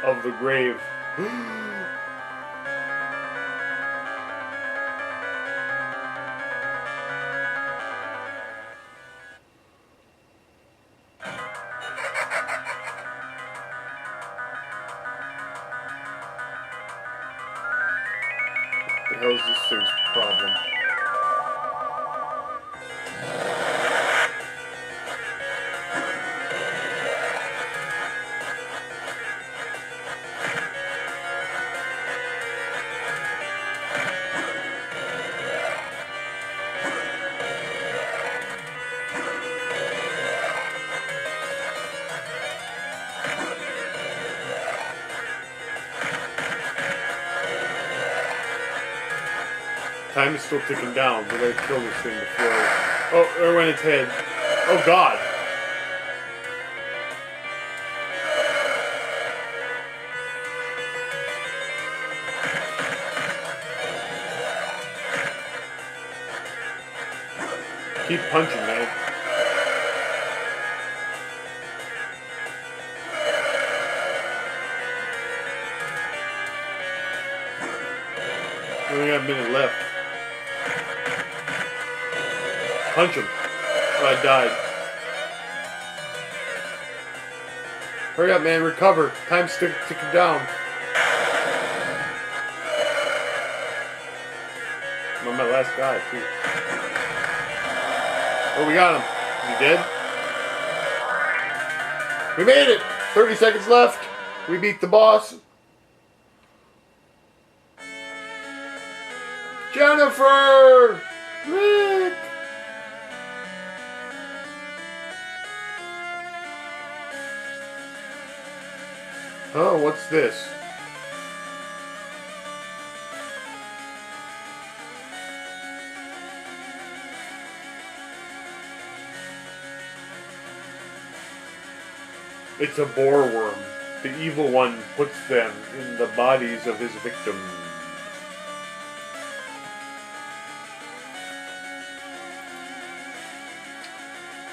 of the grave. What the hell is this thing's problem? Time is still ticking down. We gotta kill this thing before. Oh, there went its head. Oh God! Keep punching, man. We only got a minute left. Punch him. Oh, I died. Hurry up, man. Recover. Time's ticking down. I'm on my last guy, too. Oh, we got him. Is he dead? We made it! 30 seconds left. We beat the boss. Jennifer! Rick! Oh, what's this? It's a boar worm. The evil one puts them in the bodies of his victims.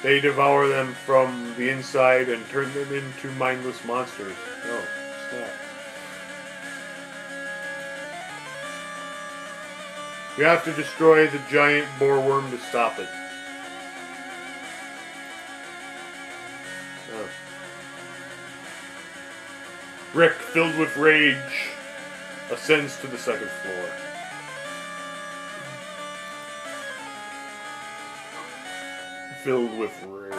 They devour them from the inside and turn them into mindless monsters. Oh, snap. You have to destroy the giant boar worm to stop it. Oh. Rick, filled with rage, ascends to the second floor. Filled with rage.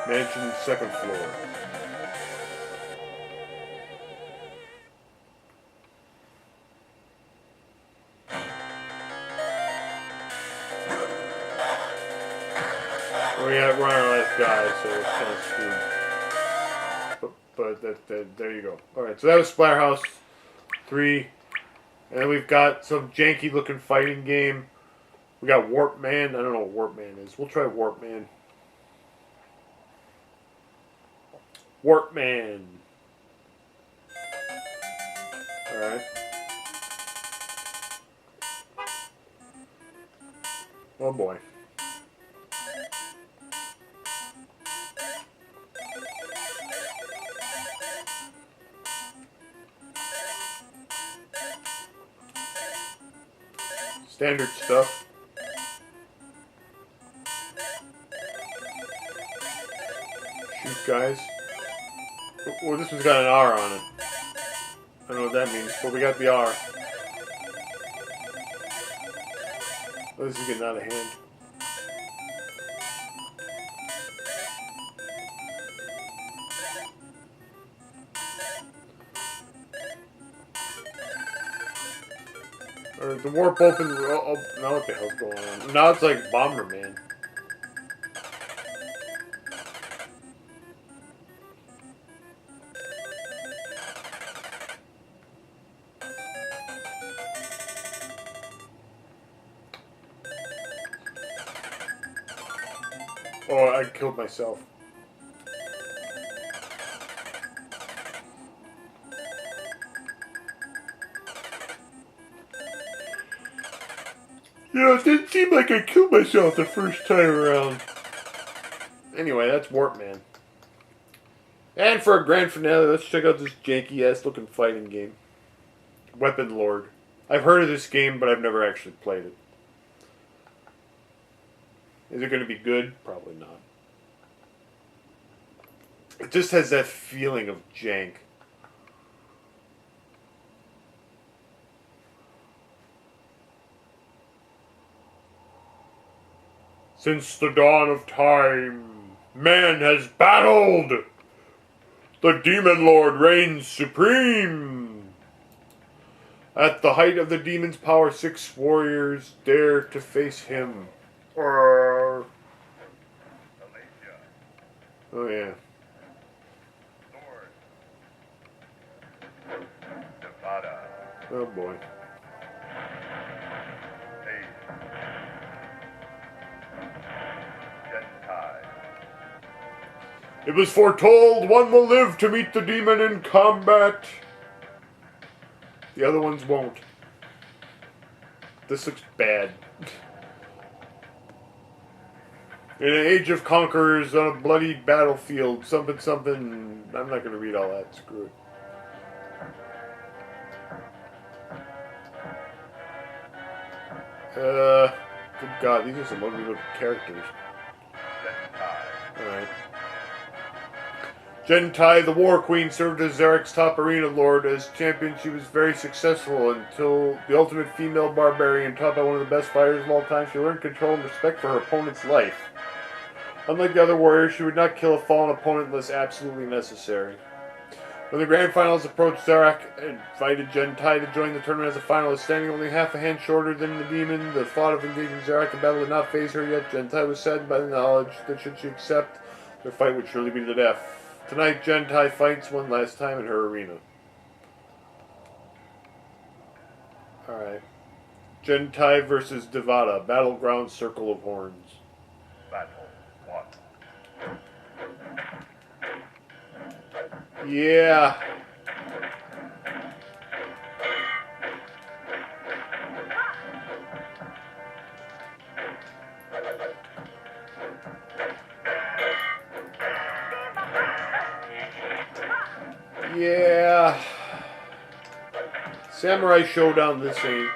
Mansion, second floor. We're on our last guy, so it's kind of screwed. But there you go. Alright, so that was Splatterhouse 3. And then we've got some janky looking fighting game. We got Warp Man. I don't know what Warp Man is. We'll try Warp Man. Warp Man. Alright. Oh boy. Standard stuff. Shoot guys. Oh, this one's got an R on it. I don't know what that means, but we got the R. Oh, this is getting out of hand. Or the warp open. Oh, now what the hell's going on? Now it's like Bomberman. Oh, I killed myself. Yeah, it didn't seem like I killed myself the first time around. Anyway, that's Warp Man. And for a grand finale, let's check out this janky-ass looking fighting game. Weapon Lord. I've heard of this game, but I've never actually played it. Is it going to be good? Probably not. It just has that feeling of jank. Since the dawn of time, man has battled. The Demon Lord reigns supreme. At the height of the demon's power, 6 warriors dare to face him. Oh yeah. Oh boy. It was foretold one will live to meet the demon in combat. The other ones won't. This looks bad. In an age of conquerors on a bloody battlefield, something, something. I'm not going to read all that. Screw it. Good God, these are some ugly little characters. Alright. Gentai, the War Queen, served as Zarek's top arena lord. As champion, she was very successful until the ultimate female barbarian, taught by one of the best fighters of all time. She learned control and respect for her opponent's life. Unlike the other warriors, she would not kill a fallen opponent unless absolutely necessary. When the grand finals approached, Zarek invited Gentai to join the tournament as a finalist. Standing only half a hand shorter than the demon, the thought of engaging Zarek in battle did not faze her yet. Gentai was saddened by the knowledge that should she accept, their fight would surely be to the death. Tonight, Gentai fights one last time in her arena. Alright. Gentai versus Devada, Battleground Circle of Horns. Battle 1. Yeah. Yeah. Samurai Showdown, this ain't.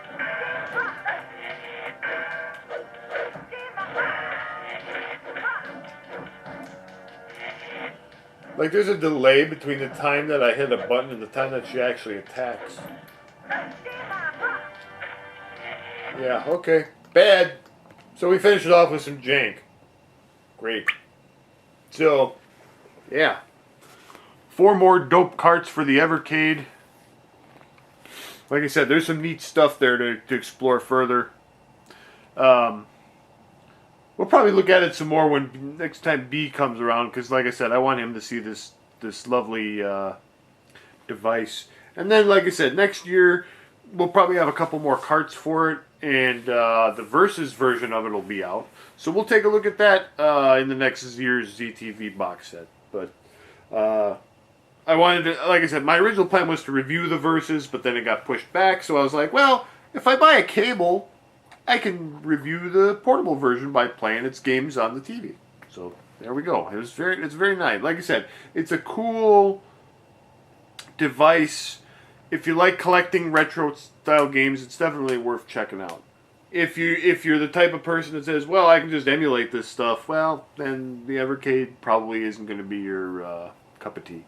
Like, there's a delay between the time that I hit a button and the time that she actually attacks. Yeah, okay. Bad. So we finished it off with some jank. Great. So, yeah. 4 more dope carts for the Evercade. Like I said, there's some neat stuff there to explore further. We'll probably look at it some more when next time B comes around, because like I said, I want him to see this lovely device. And then, like I said, next year we'll probably have a couple more carts for it. and the Versus version of it will be out. So we'll take a look at that in the next year's ZTV box set. But I wanted to, like I said, my original plan was to review the Versus, but then it got pushed back. So I was like, well, if I buy a cable, I can review the portable version by playing its games on the TV. So there we go. It's very nice. Like I said, it's a cool device. If you like collecting retro style games, it's definitely worth checking out. If you're the type of person that says, well, I can just emulate this stuff, well, then the Evercade probably isn't going to be your cup of tea.